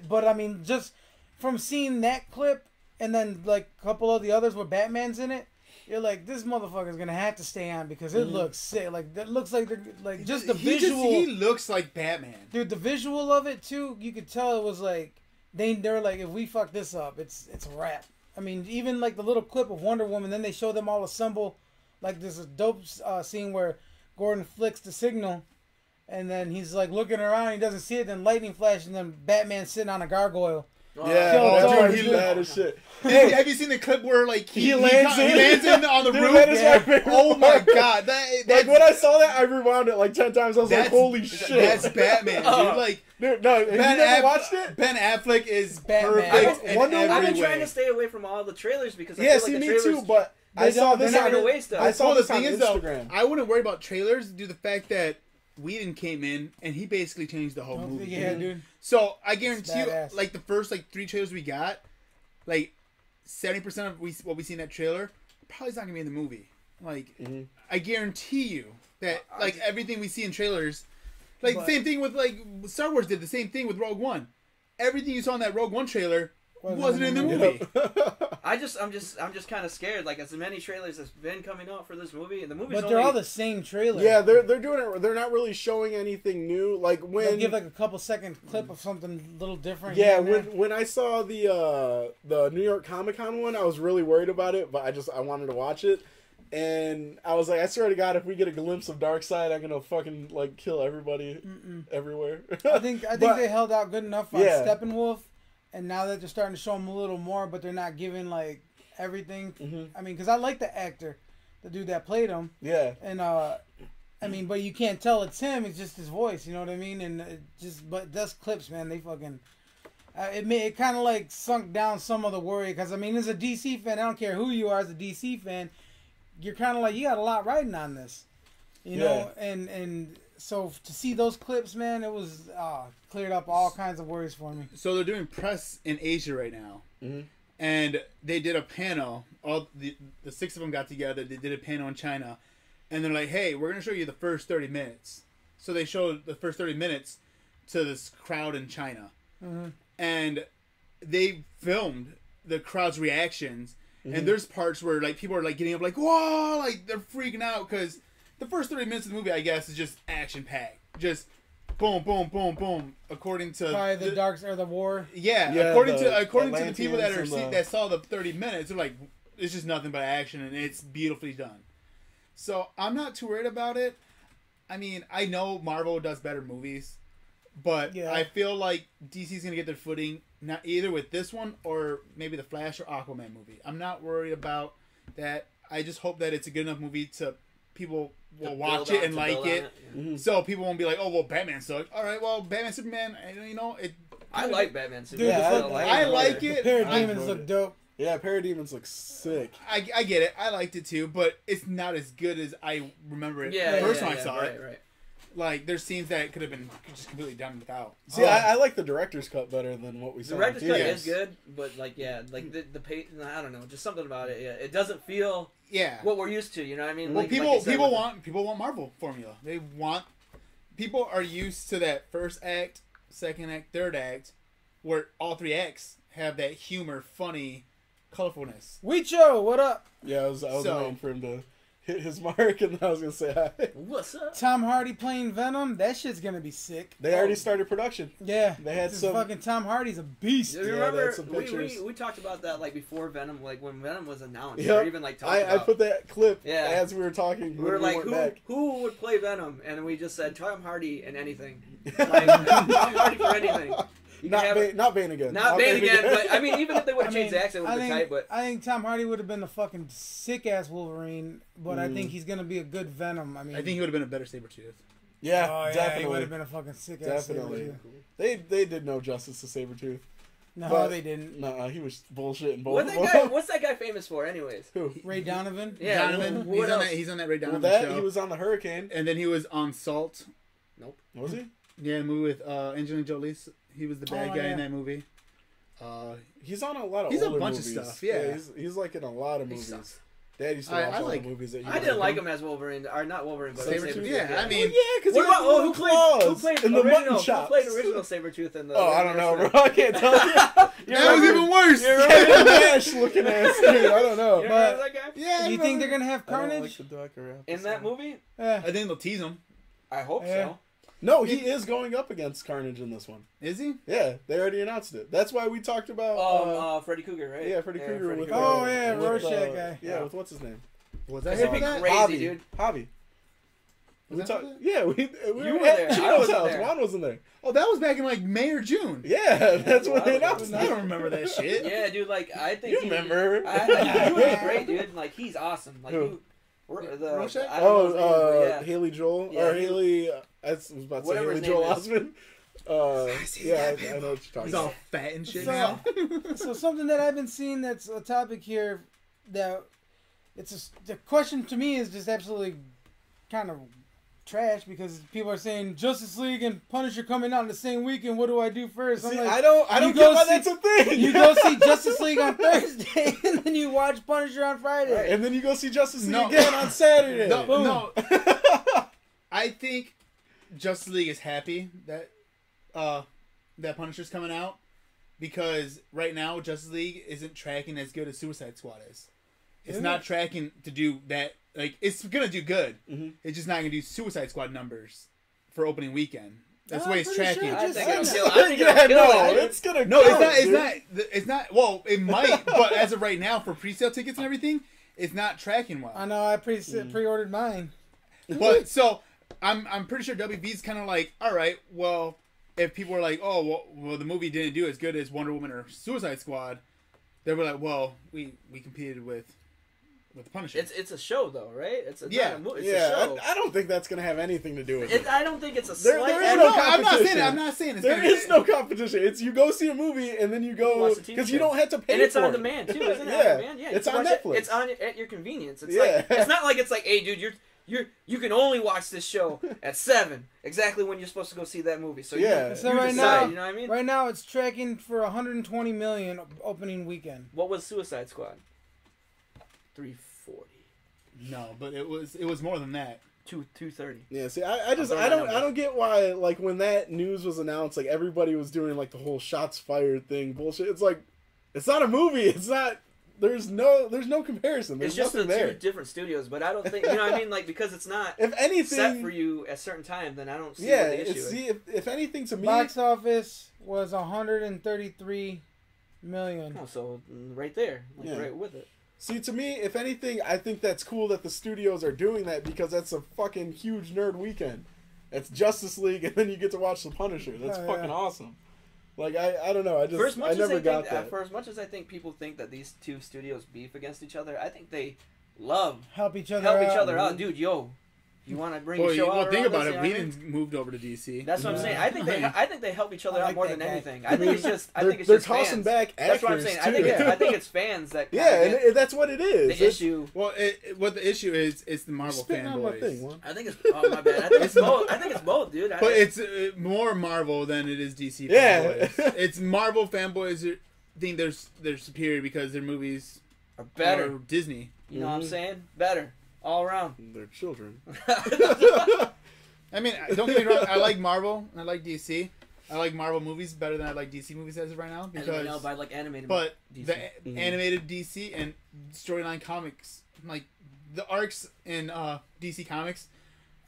But I mean, just from seeing that clip and then like a couple of the others where Batman's in it, you're like, this motherfucker's gonna have to stay on because it looks sick. Like that looks like they're like just the visual. He looks like Batman, dude. The visual of it too, you could tell it was like they're like, if we fuck this up, it's a wrap. I mean, even like the little clip of Wonder Woman, then they show them all assemble. Like there's a dope scene where Gordon flicks the signal. And then he's like looking around, he doesn't see it, then lightning flash, and then Batman sitting on a gargoyle. Yeah, dude, he's bad as shit. Hey, have you seen the clip where like He lands in on the Dude, roof? that is my favorite Oh my part. god! Like when I saw that, I rewound it like 10 times. I was like, "Holy shit!" That's Batman, dude. Like, dude, no, you never watched it? Ben Affleck is Batman. perfect in Wonder Woman- I've every been trying way. to stay away from all the trailers because I Yeah, feel see, like the me trailers. too. But I saw they're this not on gonna waste them. I saw the this on thing is though, Instagram. I wouldn't worry about trailers due to the fact that Whedon came in and he basically changed the whole movie. Yeah, dude. So I guarantee you, badass. like the first 3 trailers we got, like 70% of what we see in that trailer probably is not gonna be in the movie. Like I guarantee you that like everything we see in trailers, like the same thing with like Star Wars did the same thing with Rogue One. Everything you saw in that Rogue One trailer wasn't in the movie. I'm just kind of scared. Like as many trailers has been coming out for this movie, and the movie's But only they're all the same trailer. Yeah, they're doing it. They're not really showing anything new. Like They'll when give like a couple second clip of something a little different. yeah, here and there. when I saw the New York Comic Con one, I was really worried about it, but I wanted to watch it, and I was like, I swear to God, if we get a glimpse of Darkseid, I'm gonna fucking like kill everybody everywhere. I think But- they held out good enough on Yeah. Steppenwolf, and now that they're starting to show him a little more, but they're not giving like everything. I mean, because I like the actor, the dude that played him, Yeah, and I mean, but you can't tell it's him. It's just his voice. You know what I mean? And but those clips, man, they fucking. It kind of like sunk down some of the worry because I mean, as a DC fan, I don't care who you are as a DC fan, you're kind of like you got a lot riding on this, you know, and so to see those clips, man, it was cleared up all kinds of worries for me. So they're doing press in Asia right now, and they did a panel. All the 6 of them got together. They did a panel in China, and they're like, "Hey, we're gonna show you the first 30 minutes." So they showed the first 30 minutes to this crowd in China, and they filmed the crowd's reactions. And there's parts where like people are like getting up, like whoa, like they're freaking out because the first 30 minutes of the movie, I guess, is just action packed, just boom, boom, boom, boom. According to Probably the Dark or the War. according to the people that Atlanteans and that saw the 30 minutes, they're like, it's just nothing but action and it's beautifully done. So I'm not too worried about it. I mean, I know Marvel does better movies, But Yeah. I feel like DC's gonna get their footing not either with this one or maybe the Flash or Aquaman movie. I'm not worried about that. I just hope that it's a good enough movie to people will watch it and like it. Mhm. So people won't be like, oh well, Batman sucked. All right, well, Batman, Superman, you know it. I like Batman. Dude, Superman. yeah, I like The it. Parademons I- look dope. Yeah, Parademons looks sick. I get it. I liked it too, but it's not as good as I remember it Yeah, the first yeah, time I yeah, saw right, it. Right. Like there's scenes that could have been just completely done without. See, I like the director's cut better than what we The saw. director's in cut theaters. is good, but like the pay, I don't know, just something about it. Yeah, it doesn't feel Yeah. what we're used to. You know what I mean? Well, Like, people like you said, with people want Marvel formula. They want people are used to that first act, second act, third act, where all three acts have that humor, funny, colorfulness. Weecho, what up? Yeah, I was So- waiting for him to hit his mark, and I was gonna say hi. What's up? Tom Hardy playing Venom. That shit's gonna be sick. They already started production. Yeah, They had this some- fucking Tom Hardy's a beast. Do you Yeah, remember that's some pictures. we talked about that like before Venom, like when Venom was announced, Yep. or even like talked I about. put that clip Yeah. as we were talking. We were when like, went who back. who would play Venom? And we just said Tom Hardy and anything. Like, Tom Hardy for anything. You can have Not Bane again. Not Bane again, but I mean, even if they would I have mean, changed the accent, it would have been tight. But I think Tom Hardy would have been a fucking sick ass Wolverine, but I think he's gonna be a good Venom. I mean, I think he would have been a better Sabretooth. Yeah, oh, yeah, he would definitely. have been a fucking sick ass. Definitely. They did no justice to Sabretooth. No, But- they didn't. Nah, he was bullshitting both what of that them. guy? What's that guy famous for, anyways? Who? Ray Donovan. Yeah, Donovan, what else? he's on that Ray Well, Donovan that show. he was on the Hurricane. And then he was on Salt. Was he? Yeah, the movie with Angelina Jolie. He was the bad Oh, guy yeah. in that movie. He's on a lot of He's a older bunch of movies. stuff, yeah. he's like in a lot of He movies. sucks. Dad used to I watch all like- the movies that he I was didn't in. like him as Wolverine, or not Wolverine, but Sabretooth? Sabretooth. Yeah, I mean, Well, yeah, because What about who claws played in the original? mutton Who chops. played original Sabretooth in the? Oh, I don't know, bro. I can't tell you. that was even worse. Fucking Nash looking ass dude. I don't know. You remember that guy? Yeah, Do you think they're gonna have I don't like Carnage? the Docker In that movie? Yeah. I think they'll tease him. I hope Yeah. so. No, he is going up against Carnage in this one. Is he? Yeah, they already announced it. That's why we talked about. Freddy Cougar, right? Yeah, Freddy Krueger Freddy with. Krueger. Oh, yeah, with, Rorschach guy. Yeah, with what's his name? Was That'd be that? crazy, Javi. dude. Javi. Was that that? Yeah, we You were were at there. I Chino's wasn't house. there. Juan wasn't there. Oh, that was back in like May or June. Yeah, that's when they Wow. announced I it. don't remember that shit. Yeah, dude. Like I think You he- remember? he would be great, dude. Like he's awesome. Like Who? the Rorschach? I don't know his name, but yeah. Haley Joel Yeah, or he- Haley. I was about to say Whatever Haley his Joel name is. Osment. see Yeah, that, I know what you're talking He's all about. fat and shit So- now. So something that I've been seeing that's a topic here that the question to me is just absolutely kind of trash because people are saying Justice League and Punisher coming out in the same weekend. What do I do first? I'm See, like, I don't you get go why see- that's a thing. you go see Justice League on Thursday and then you watch Punisher on Friday. and then you go see Justice League No. again on Saturday. No, Boom. no. I think Justice League is happy that that Punisher's coming out because right now Justice League isn't tracking as good as Suicide Squad is. It's Isn't not it? tracking to do that. Like it's gonna do good. Mhm. It's just not gonna do Suicide Squad numbers for opening weekend. That's the Oh, way I'm it's pretty sure tracking. it I just think it'll said kill. that. I think it'll Yeah, kill no, it. it's gonna. No, kill it's dude. not. It's not. Well, it might, but as of right now, for pre-sale tickets and everything, it's not tracking well. I know I pre-ordered mine. But so I'm pretty sure WB's kind of like, all right, well, if people are like, oh, well, the movie didn't do as good as Wonder Woman or Suicide Squad, they were like, well, we competed with the Punisher. It's a show though, right? It's Yeah. not a movie. It's Yeah, a show. I don't think that's gonna have anything to do with it. I don't think it's a There- slight. there is Oh, no no, I'm not saying competition. it. I'm not saying it's There gonna- is no competition. It's you go see a movie and then you go Watch the TV because you show. don't have to pay And it's for on it. demand too, isn't it? Yeah. On demand? Yeah, you It's can on watch it. Netflix. It's on at your convenience. It's Yeah. like it's not like it's like, hey, dude, you can only watch this show at 7, exactly when you're supposed to go see that movie. So Yeah. you, So you right decide, now- you know what I mean? Right now, it's tracking for 120 million opening weekend. What was Suicide Squad? 340, No, but it was more than that. 230. Yeah, see, I just throwing I out don't numbers. get why like when that news was announced, like everybody was doing like the whole shots fired thing bullshit. It's like it's not a movie. It's not. There's no comparison. There's It's just the nothing there. two different studios, but I don't think you know what I mean. Like because it's not If anything, set for you at a certain time, then I don't see yeah. what the issue It's is. see if anything to me. Box office was 133 million. Oh, so right there, like Yeah. right with it. See, to me, if anything, I think that's cool that the studios are doing that because that's a fucking huge nerd weekend. It's Justice League, and then you get to watch the Punisher. That's fucking awesome. Like I don't know. I never got that. For as much as I think people think that these two studios beef against each other, I think they help each other out. Dude, yo, you want to bring a show out? Well, think about this, it. Whedon moved over to DC. That's what I'm saying. I think they help each other out more than anything. I think it's just they're tossing back actors. That's what I'm saying. I think it's fans that and that's what it is. The issue. Well, what the issue is, it's the Marvel fanboys. I think it's my bad. I think it's both. I think it's both, dude. But it's more Marvel than it is DC fanboys. It's Marvel fanboys who think they're superior because their movies are better. Or Disney. You know what I'm saying? Better. All around. They're children. I mean, don't get me wrong. I like Marvel and I like DC. I like Marvel movies better than I like DC movies as of right now because. But I like animated. But DC. the animated DC and storyline comics, like the arcs in DC comics,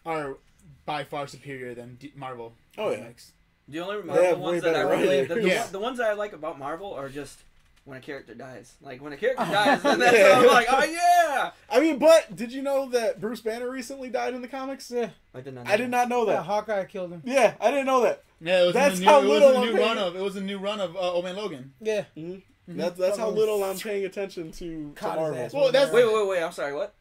are by far superior than Marvel comics. The only Marvel ones that I really, the ones that I like about Marvel are just. When a character dies. Like, when a character dies, then that's when I'm like, oh, yeah! I mean, but did you know that Bruce Banner recently died in the comics? Yeah. I did not know that. Yeah, Hawkeye killed him. Yeah, I didn't know that. Yeah, it was a new run of Old Man Logan. Yeah. Mm-hmm. That's how little I'm paying attention to Marvel. Well, that's wait, I'm sorry, what?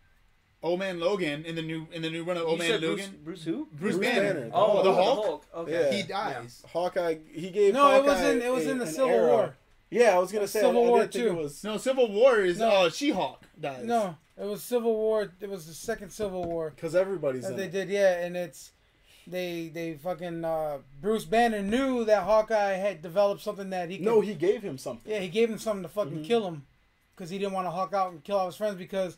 Old Man Logan in the new run of Old Man Logan. Bruce who? Bruce Banner. Oh, the Hulk. Okay. Yeah. He dies. Yeah. Hawkeye. He gave. No, Hawkeye it was in the Civil War. Yeah, I was gonna say Civil War too. It was... No, Civil War is She-Hulk dies. No, it was Civil War. It was the second Civil War. Because everybody's in they it. did, yeah, and it's they fucking Bruce Banner knew that Hawkeye had developed something that he could, No, he gave him something. Yeah, he gave him something to fucking kill him because he didn't want to Hawk out and kill all his friends because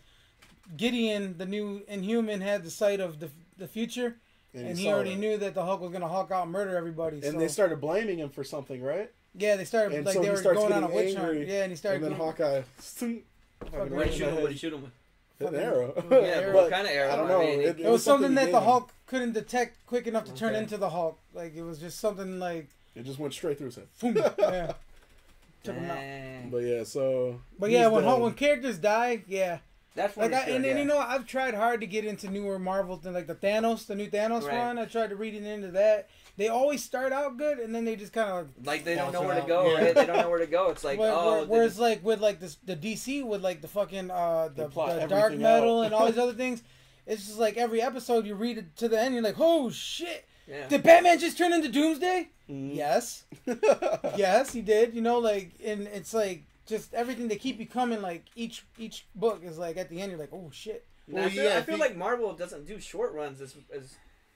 Gideon, the new Inhuman, had the sight of the future, and he already knew that the Hulk was gonna Hawk out and murder everybody. And they started blaming him for something, right? Yeah, they started and like so they were going on a witch hunt. Yeah, and he started. And then Hawkeye. What did he shoot him with? An arrow. Yeah, what kind of arrow? I don't know. It was something that the Hulk couldn't detect quick enough to turn into the Hulk. Like it was just something like. It just went straight through his head. Boom. Yeah. Took him out. But yeah, so. But yeah, when characters die, yeah. That's like and you know, I've tried hard to get into newer Marvel things, like the new Thanos run. I tried to read into that. They always start out good, and then they just kind of like they don't know where to go. Right? They don't know where to go. It's like whereas like with like the DC with like the fucking the dark metal and all these other things, it's just like every episode you read it to the end, you're like, oh shit, did Batman just turn into Doomsday? Yes, yes he did. You know, like and it's like just everything they keep you coming. Like each book is like at the end you're like, oh shit. Well, I feel like Marvel doesn't do short runs as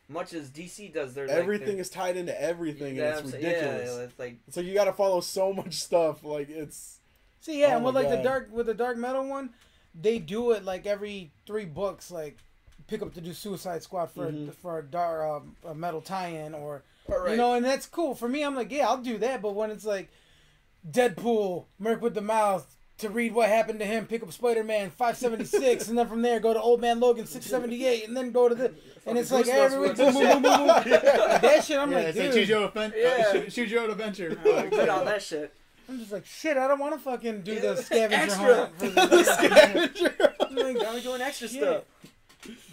much as DC does. Everything is tied into everything, and it's ridiculous. Yeah, it's like so you got to follow so much stuff. Like it's. See, yeah, and with like the dark metal one, they do it like every 3 books. Like pick up to do Suicide Squad for a dark a metal tie-in or you know, and that's cool for me. I'm like, yeah, I'll do that. But when it's like Deadpool, Merc with the Mouth. To read what happened to him, pick up Spider-Man 576, and then from there go to Old Man Logan 678, and then go to the, and it's like every week, boom, boom, boom, boom. That shit, I'm like, dude. Like choose your own adventure. Put on that shit. I'm just like, shit, I don't want to fucking do the scavenger hunt. The scavenger hunt. Like, I'm doing extra stuff.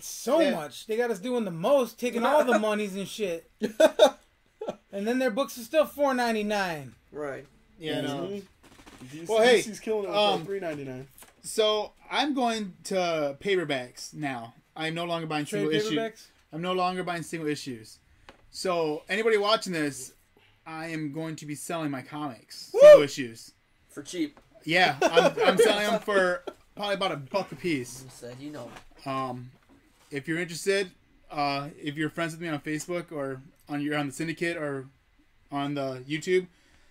So much. They got us doing the most, taking all the monies and shit. And then their books are still $4.99. Right. Yeah, no. Well, hey, DC's killing it for $3.99. So I'm going to paperbacks now. I'm no longer buying single issues. I'm no longer buying single issues. So anybody watching this, I am going to be selling my comics, single issues, for cheap. Yeah, I'm selling them for probably about $1 a piece. You know. If you're interested, if you're friends with me on Facebook or on the Syndicate or on the YouTube.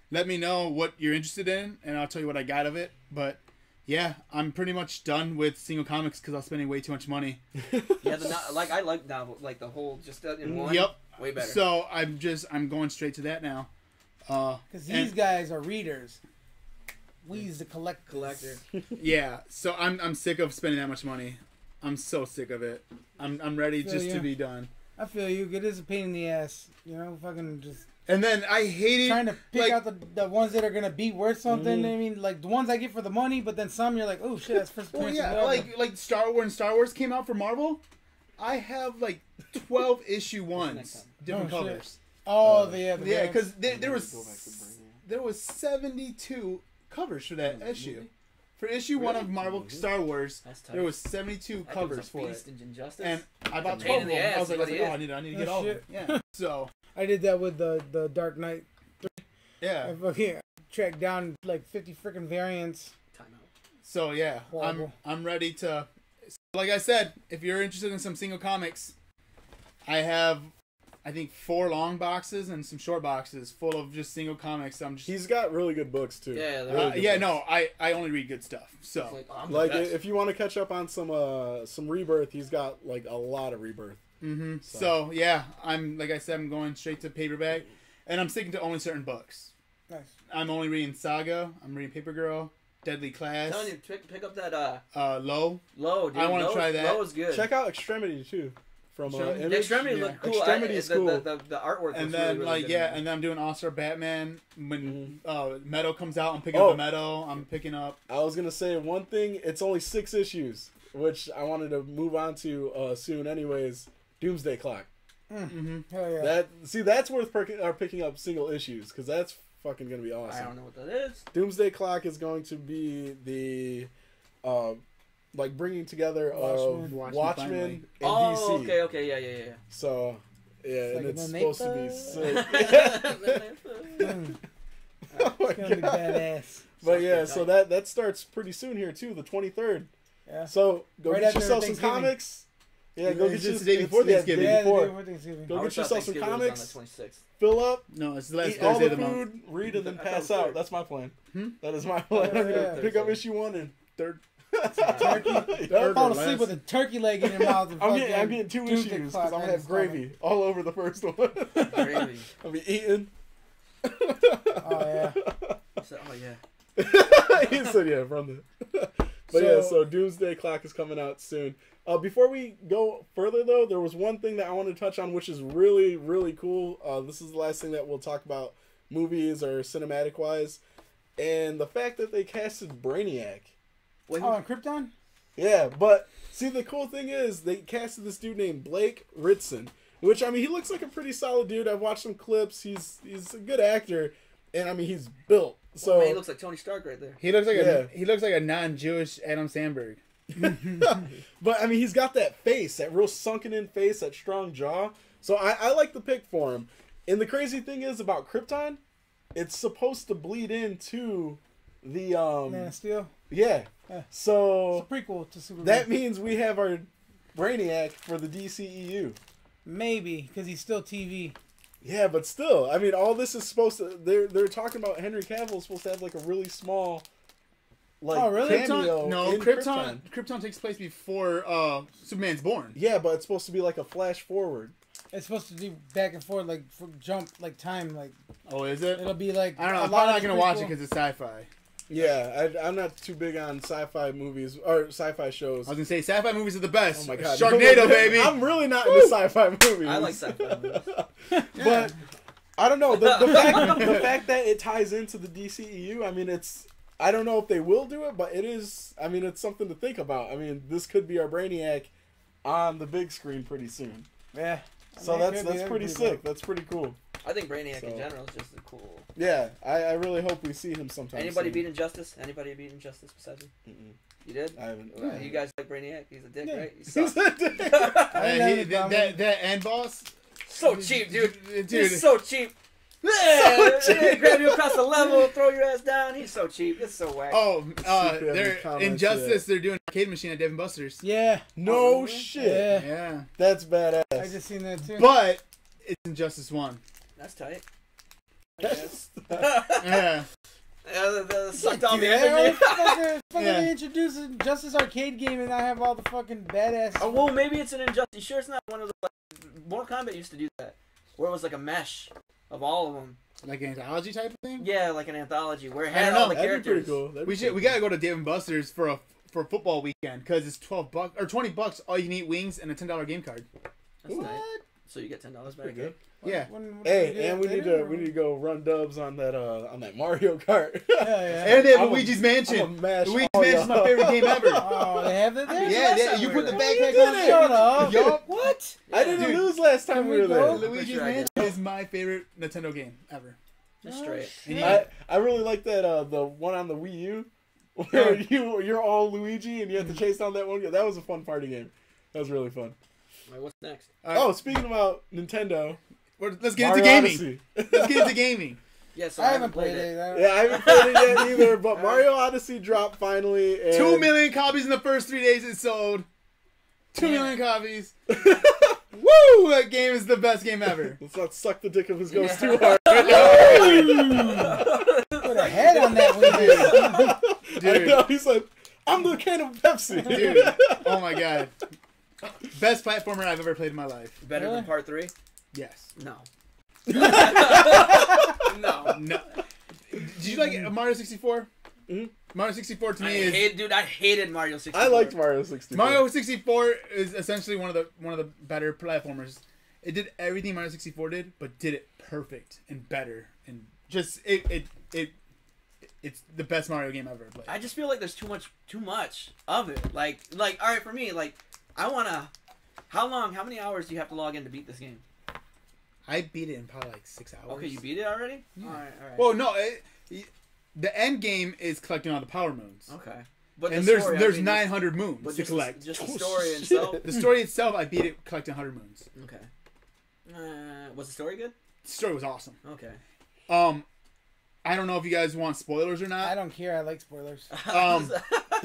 Let me know what you're interested in, and I'll tell you what I got of it. But yeah, I'm pretty much done with single comics because I was spending way too much money. Yeah, I like novel, like the whole just in one. Yep, way better. So I'm going straight to that now. Because these guys are readers. We's the collector. Yeah, so I'm sick of spending that much money. I'm so sick of it. I'm ready to be done. I feel you. It is a pain in the ass. You know, fucking just. And then I hated trying to pick out the ones that are gonna be worth something. I mean, like the ones I get for the money, but then some you're like, oh shit, that's first appearance. Well, yeah, like Star Wars came out for Marvel. I have like 12 issue ones, different Oh, shit. colors. Oh, the Yeah, variants. because there was 72 covers for that issue. For issue 1 of Marvel Star Wars, That's tight. there was 72 That covers dude's a for beast it. in Injustice. And I bought Pain 12 in of the them. ass, I was like, but he oh, is. I need to Oh, get all of them. shit. Yeah. So, I did that with the Dark Knight. yeah. I fucking tracked down like 50 freaking variants. Timeout. So, yeah. Horrible. I'm ready to... Like I said, if you're interested in some single comics, I have... I think 4 long boxes and some short boxes full of just single comics. He's got really good books too. Yeah, they're Really good Yeah, books. no, I only read good stuff. So, It's like, I'm Like the best. if you want to catch up on some Rebirth, he's got like a lot of Rebirth. so yeah, like I said, I'm going straight to paperback, and I'm sticking to only certain books. Nice. I'm only reading Saga. I'm reading Paper Girl, Deadly I'm Class, telling you, pick up that Low. Low, dude. I wanna Low- try that. Low is good. Check out Extremity too, from Extremity? Image. The Extremity Yeah. look cool. Extremity's cool. The artwork And looks then really good. and then I'm doing All-Star Batman. When Meadow comes out, I'm picking Oh. up the Meadow. I'm picking up. I was gonna say one thing. It's only 6 issues, which I wanted to move on to soon. Anyways, Doomsday Clock. Hell yeah. That's worth picking up single issues because that's fucking gonna be I awesome. don't know what that is. Doomsday Clock is going to be the like bringing together of Watchmen Watchmen finally. and Oh, DC. okay, yeah. So yeah, It's and like it's an supposed to be Napa. sick. Mm, Oh my it's gonna be God. badass. But yeah, Sounds so pretty that starts pretty soon here too, the 23rd. Yeah. So go Right get after yourself some Thanksgiving. comics. Yeah, go It's get just the day before yeah, Thanksgiving. day Yeah, the before. day before Thanksgiving. Go I get always thought yourself some Thanksgiving was comics, on the 26th. fill up, No, it's the last eat all Thursday the of the month. food, read, and then I thought it pass was out. third. That's my plan. Hmm? That is my plan. I'm Yeah. gonna pick up Thursday. issue 1 and Third. Turkey. Yeah. Fall asleep with a turkey leg in your mouth. And I'm fucking getting 2 Doomsday issues because Clock I'm gonna on have his stomach. gravy all over the first one. Gravy. I'll be eating. Oh yeah. So, oh yeah. He said, "Yeah, from the." But yeah, So- so Doomsday Clock is coming out soon. Before we go further, though, there was one thing that I wanted to touch on, which is really, really cool. This is the last thing that we'll talk about, movies or cinematic wise, and the fact that they casted Brainiac. Wait, Oh, and Krypton? Yeah, but see, the cool thing is they casted this dude named Blake Ritson, which I mean, he looks like a pretty solid dude. I've watched some clips. He's a good actor, and I mean, he's built. So man, he looks like Tony Stark right there. He looks like Yeah. he looks like a non-Jewish Adam Sandberg. but I mean, he's got that face, that real sunken in face, that strong jaw. So I like the pick for him. And the crazy thing is about Krypton, it's supposed to bleed into the Man of Steel. yeah. Yeah. So It's a prequel to Superman. that means we have our Brainiac for the DCEU. Maybe, because he's still TV. Yeah, but still, I mean, all this is supposed to. They're talking about Henry Cavill is supposed to have like a really small, like Oh, really? cameo. No, in Krypton takes place before Superman's born. Yeah, but it's supposed to be like a flash forward. It's supposed to do back and forth, like jump, like time, like Oh, is it? it'll be like. I don't know. I'm a lot probably not of gonna the watch it prequel- because it's sci-fi. Yeah, I'm not too big on sci-fi movies or sci-fi shows. I was gonna say sci-fi movies are the best. Oh my god, Sharknado, baby. I'm really not into sci-fi movies. I like sci-fi movies. But I don't know the fact that it ties into the DCEU. I mean, I don't know if they will do it, but it is. I mean, it's something to think about. I mean, this could be our Brainiac on the big screen pretty soon. Yeah. So I mean, it that's could be, pretty that'd be sick. That's pretty cool. I think Brainiac So- in general is just a cool. Yeah, I really hope we see him sometime. Anybody soon. beat Injustice? Anybody beat Injustice besides him? Mm-mm. You did? I haven't. You guys like Brainiac? He's a dick, Yeah. right? He sucks. That end boss, So cheap, dude. Dude, He's so cheap. Yeah, grab you across the level, throw your ass down. He's so cheap. It's so whack. Oh, Super they're comments, Injustice. They're doing an arcade machine at Dave and Buster's. Yeah. No Oh, shit. Yeah. Yeah, That's badass. I just seen that too. but it's Injustice 1. That's tight. I guess. Yeah, The sucked off the Yeah, energy. fucking Yeah. they introduced a Justice arcade game and I have all the fucking badass. Oh, well, maybe it's an Injustice. You sure it's not one of the like, Mortal Kombat used to do that, where it was like a mesh of all of them. like an anthology type of thing. Yeah, like an anthology where it I had don't all know. the That'd be pretty characters. cool. That'd be We pretty gotta go to Dave and Buster's for football weekend because it's $12 or $20 all you can eat wings and a $10 game card. That's Ooh. tight. So you get $10 back. Pretty good. Yeah. Hey, and we need to go run dubs on that Mario Kart. Yeah. And they have Luigi's Mansion. I'm a mash Luigi's all Mansion is my favorite game ever. Oh, they have that there? Yeah, you put the backpack did on it. it. Shut up. Yup. What? I didn't Dude, lose last time we were there. Luigi's sure I Mansion is my favorite Nintendo game ever. Just straight. I really like that the one on the Wii U where you're all Luigi and you have to chase down that one guy. That was a fun party game. That was really fun. All right, what's next? Oh, speaking about Nintendo, Let's get Mario into gaming. Odyssey. Let's get into gaming. Yeah, so I haven't played it. Yeah, I haven't played it yet either, but Mario Odyssey dropped finally. And 2 million copies in the first 3 days it sold. 2 million copies. Woo! That game is the best game ever. Let's not suck the dick of his ghost too hard. Put a head on that one. I know, he said, I'm the can of Pepsi. Dude, oh my god. Best platformer I've ever played in my life. Better than part 3? Yes. No. No. Did you like Mario 64? Mm-hmm. Mario 64 to I me is hated Mario 64. I liked Mario 64. Mario 64 is essentially one of the better platformers. It did everything Mario 64 did, but did it perfect and better and just it's the best Mario game I've ever played. I just feel like there's too much of it. Like all right, for me, like I wanna. How many hours do you have to log in to beat this game? I beat it in probably like 6 hours. Okay, you beat it already? Yeah. All right. Well, no, the end game is collecting all the power moons. Okay. But And the story, there's I mean, 900 moons but to just collect. Just the Oh, story shit. itself. The story itself, I beat it collecting 100 moons. Okay. Was the story good? The story was awesome. Okay. I don't know if you guys want spoilers or I not. don't care. I like spoilers.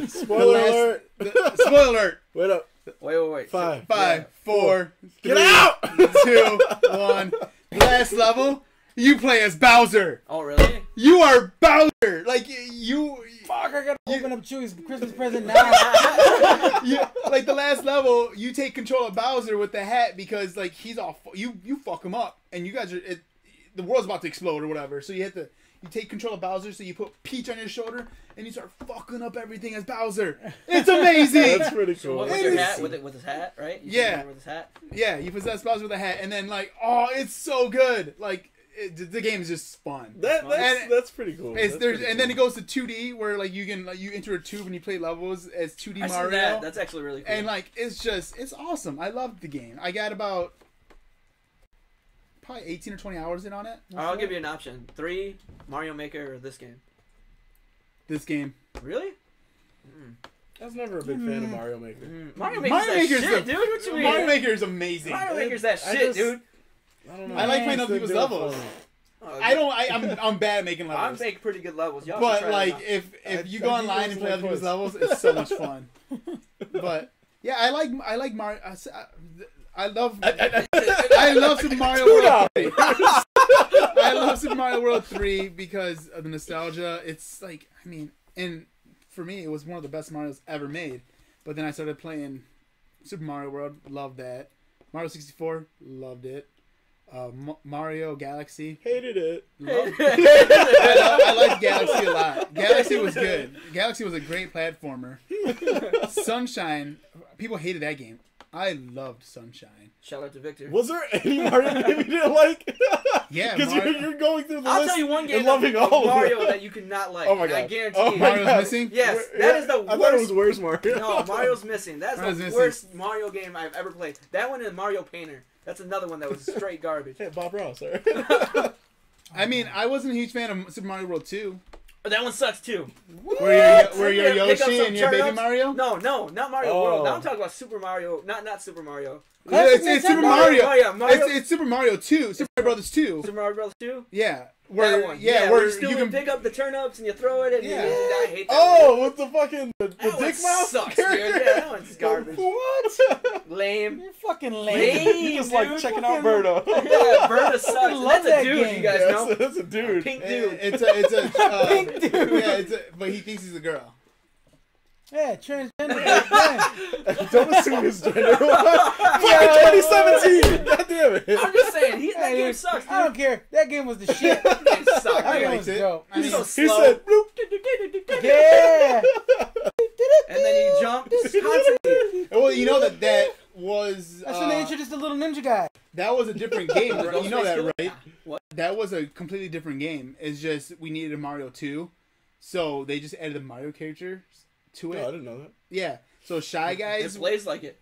Spoiler alert. Spoiler alert. Wait up. Wait. 5. 5, 4, Get 3, out! 2, 1. Last level, you play as Bowser. Oh, really? You are Bowser. Like you. Fuck, I gotta open up Chewie's Christmas present now. Like the last level, you take control of Bowser with the hat because like he's all you fuck him up and you guys are the world's about to explode or whatever. So you take control of Bowser. So you put Peach on your shoulder and you start fucking up everything as Bowser. It's amazing. That's pretty So cool. what, with your hat, with his hat, right? You Yeah. see him with his hat. Yeah, you possess Bowser with a hat and then like it's so good. Like the game is just fun. That's pretty cool. It's, That's there's pretty and then cool. it goes to 2D where like you can you enter a tube and you play levels as 2D I see Mario. that. That's actually really cool. And like it's awesome. I love the game. I got about probably 18 or 20 hours in on it. I'll give you an option: 3, Mario Maker, or this game. This game. Really? I was never a big fan of Mario Maker. Mario Maker's Mario that Maker's shit, the- dude. What you mean? Mario Maker is amazing. Mario Maker's that I shit, just- dude. I don't know. I like playing It's other people's been levels. fun. I'm bad at making I'm levels. making pretty good levels. Y'all should But try that like out. if you I go beat online those and play in other my people's quiz. levels, it's so much fun. But yeah, I like Mario. I love Super Mario World 3. I love Super Mario World 3 because of the nostalgia. It's like, I mean, and for me, it was one of the best Marios ever made. But then I started playing Super Mario World, loved that. Mario 64, loved it. Mario Galaxy, Hated it. loved it. I liked Galaxy a lot. Galaxy was good. Galaxy was a great platformer. Sunshine, people hated that game. I loved Sunshine. Shout out to Victor. Was there any Mario game you didn't like? Yeah, Because Mario- you're going through the I'll list tell you one game and loving of all Mario of them. that you could not like. Oh my I God. guarantee Oh you. my Mario's God. missing? Yes, that is the I thought it was worst. Where's Mario? No, Mario's missing. That's Mario's the missing. worst Mario game I've ever played. That one and Mario Painter. That's another one that was straight garbage. Hey, Bob Ross, sorry. I mean, I wasn't a huge fan of Super Mario World 2. But that one sucks too. Where you're Pick up Yoshi some and you're Baby turnips. Mario? No, not Mario Oh. World. Now I'm talking about Super Mario. Not Super Mario. It's Super Mario. Oh, yeah, Mario. It's Super Mario 2. Super Mario Brothers 2. Super Mario Bros. 2. Yeah. That one. Yeah, where where you still you can pick up the turnips and you throw it and Yeah. I hate that. Oh, with the fucking the That dick one mouth sucks, dude. character? Yeah, that one's garbage. What? Lame. You're fucking lame. Lame. You just like dude. checking out Berto. Yeah, Berta sucks. And love that's a that dude, game. you guys Yeah, know. that's a dude. Pink dude. It's a Pink dude. Yeah, but he thinks he's a girl. Yeah, transgender. Yeah. Don't assume his gender. Fucking 2017. God damn it. I'm just saying, that Hey, game dude, sucks, I don't dude. care. That game was the shit. That game sucks. That I game liked was it. dope. I mean, so He slow. said, bloop. Yeah. And then he jumped constantly. Well, you know that was. That's when they introduced the little ninja guy. That was a different game, right? You know that, right? Yeah. What? That was a completely different game. It's just we needed a Mario 2, so they just added the Mario characters to it. No, I didn't know that. Yeah. So Shy Guys, It plays like it.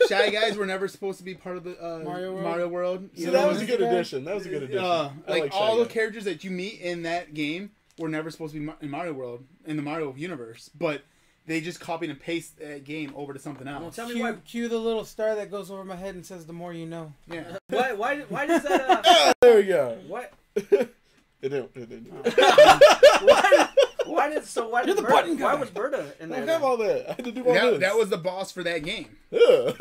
Shy Guys were never supposed to be part of the Mario World. So that was a good addition. That was a good addition. Like Shy all the Guy. characters that you meet in that game were never supposed to be in Mario World, in the Mario universe, but they just copied and pasted that game over to something Well, else. tell me why. Cue the little star that goes over my head and says, "The more you know." Yeah. Why does that? There we go. What? It didn't. Why did You're the button guy. Why was Berta in I there? have all that. I had to do all this. That was the boss for that game. Yeah.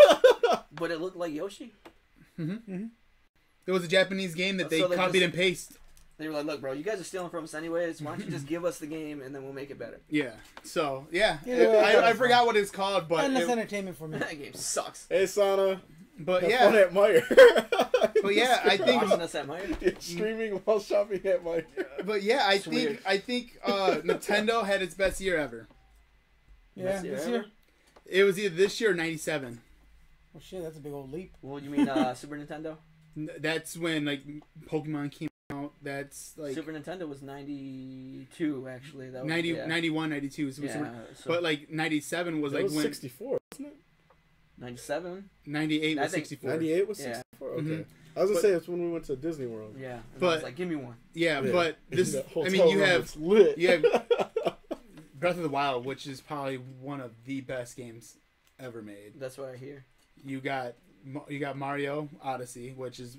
But it looked like Yoshi. It was a Japanese game that they So they copied just- and pasted. They were like, "Look, bro, you guys are stealing from us anyways. Why don't you just give us the game and then we'll make it better?" Yeah. So yeah, Yeah, I forgot what it's called, but And that's entertainment for me. That game sucks. Hey, Sana. but Have yeah, fun at Meyer. but yeah, I think Watching us at Meyer. Streaming while shopping at Meyer. But yeah, It's weird. I think Nintendo had its best year ever. Yeah, Best year this ever? year. It was either this year or '97. Oh shit, that's a big old leap. Well, you mean Super Nintendo? That's when like Pokemon came out. That's like Super Nintendo was 92, actually. That was, 90, yeah. 91, 92. Yeah, so But like '97 was That like was when 64, wasn't it? 97? '98 I was think 64. 98 was Yeah. 64? Okay. Mhm. I was going to But- say it's when we went to Disney World. Yeah. And But- I was like, give me one. Yeah, Yeah. but this That I hotel mean you room have was lit. you have Breath of the Wild, which is probably one of the best games ever made. That's what I hear. You got Mario Odyssey, which is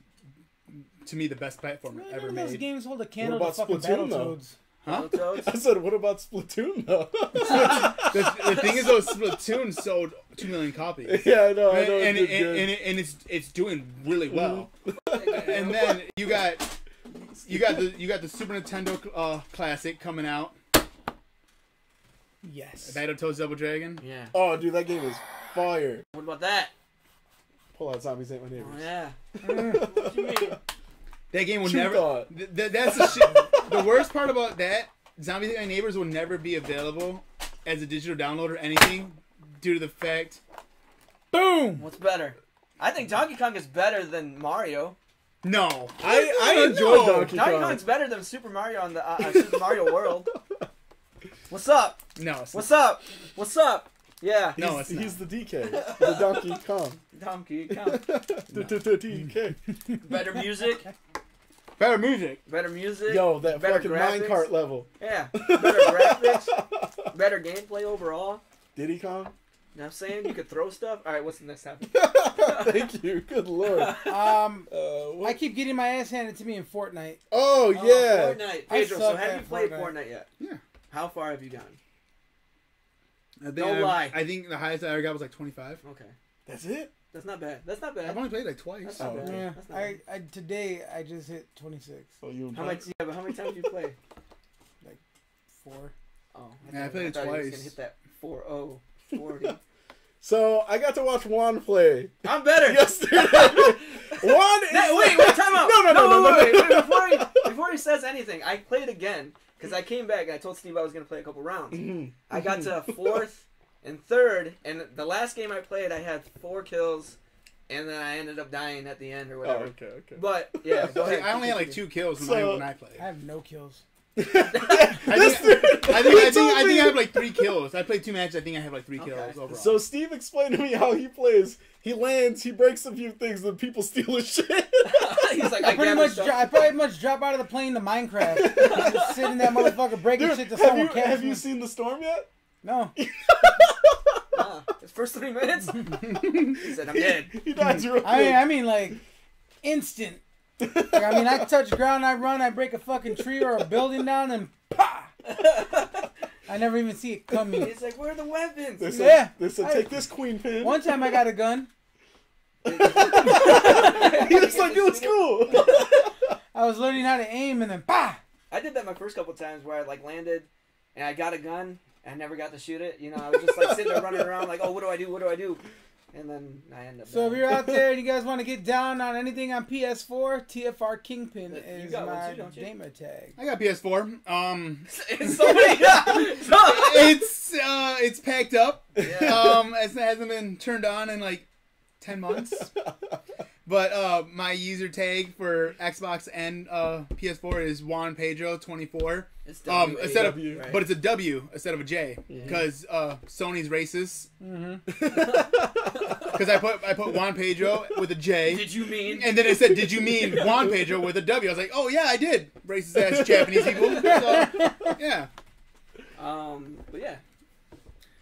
to me the best platformer None ever of those made. games hold a candle to about fucking Splatoon, though? Battletoads. Huh? Battletoads? I said, what about Splatoon, though? The thing is, though, Splatoon sold 2 million copies. Yeah, I know. And It did good. it's doing really well. And then you got the Super Nintendo Classic coming out. Yes. Battletoads Double Dragon. Yeah. Oh, dude, that game is fire. What about that? Pull out Zombies Ain't My Oh, Neighbors. yeah. What you mean? That game will True never. thought. That's the shit. The worst part about that, Zombies Ate My Neighbors will never be available as a digital download or anything due to the fact. Boom. What's better? I think Donkey Kong is better than Mario. No, I enjoy No. Donkey Donkey Kong. Kong's better than Super Mario on the Super Mario World. What's up? No, it's What's up? What's up? Yeah. No, it's He's not. the DK. The Donkey Kong. Donkey Kong. DK. Better music. Better music. Better music. Yo, that better fucking graphics. minecart level. Yeah. Better graphics. Better gameplay overall. Diddy Kong? You know what I'm saying? You could throw stuff. Alright, what's the next topic? Thank you. Good lord. I What? keep getting my ass handed to me in Fortnite. Oh, yeah. Fortnite. I Pedro, so suck have at you played Fortnite. Fortnite yet? Yeah. How far have you gone? I think Don't lie. I think the highest I ever got was like 25. Okay. That's it? That's not bad. That's not bad. I've only played like twice. That's not Oh, bad. okay. Yeah. That's not bad. I today I just hit 26. Oh, you How much? Yeah, but how many times did you play? 4. Yeah, Oh, I thought- played it thought he was twice. gonna hit that 4-0, 40. So, I got to watch Juan play I'm better. yesterday. Juan is... Wait, time out. No. Wait, before he says anything, I played again because I came back and I told Steve I was gonna play a couple rounds. Mhm. I got to 4th and 3rd, and the last game I played, I had 4 kills, and then I ended up dying at the end or Oh, whatever. okay. But yeah, go ahead. I only had like 2 kills when So- I played. I have no kills. I think I have like 3 kills. I played 2 matches. I think I have like 3 kills Okay. overall. So Steve explained to me how he plays. He lands, he breaks a few things, then people steal his shit. He's like, I pretty much drop out of the plane to Minecraft. Just sit in that motherfucker breaking Dude, shit till have someone you, catches have me. you seen the storm yet? No. His first 3 minutes. He said, "I'm dead." He dies real quick. I mean like instant. Like, I mean I touch ground, I run, I break a fucking tree or a building down and pa! I never even see it coming. He's like, "Where are the weapons?" They said, Yeah. They said, take this queen pin. One time I got a gun. He was like, it was cool. I was learning how to aim and then pa! I did that my first couple times where I like landed and I got a gun and I never got to shoot it. You know, I was just like sitting there running around like, "Oh, what do I do? What do I do?" And then I end up. So if dying. you're out there and you guys want to get down on anything on PS4, TFR Kingpin You is got one my too, don't you? gamer tag. I got PS4. It's so many. It's packed up. Yeah. It hasn't been turned on in like 10 months. But my user tag for Xbox and PS4 is Juan Pedro 24. It's Instead of, W, right? but it's a W instead of a J Yeah. because Sony's racist. Mm-hmm. Because I put Juan Pedro with a J. Did you mean? And then it said, "Did you mean Juan Pedro with a W?" I was like, "Oh yeah, I did." Racist ass Japanese people. So, yeah. But yeah,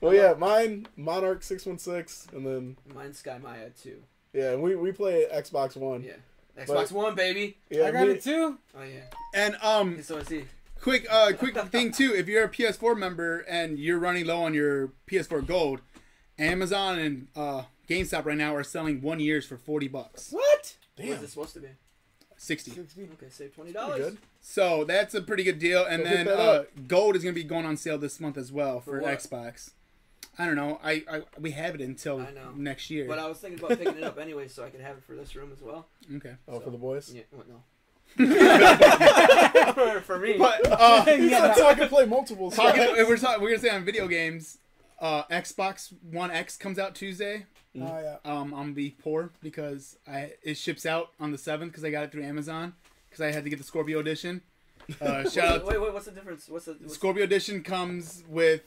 Well, yeah, mine Monarch 616, and then mine's Sky Maya too. yeah, we play Xbox One. Yeah, Xbox One, baby. Yeah, I got me- it too. Oh yeah. And So is he. quick thing too, if you're a PS4 member and you're running low on your PS4 Gold, Amazon and GameStop right now are selling 1 year's for $40. What? What Damn. is it supposed to be? 60. Okay, save $20. Pretty good. So that's a pretty good deal. And Go hit then that up. Gold is going to be going on sale this month as well for what? Xbox. I don't know. We have it until I know. next year. But I was thinking about picking it up anyway, so I could have it for this room as well. Okay. Oh, for the boys. Yeah, what, no. for me. But So I can play multiple. if we're gonna say on video games, Xbox One X comes out Tuesday. Oh yeah. I'm gonna be poor because it ships out on the 7th because I got it through Amazon because I had to get the Scorpio edition. Shout out. Wait, what's the difference? What's Scorpio edition comes with,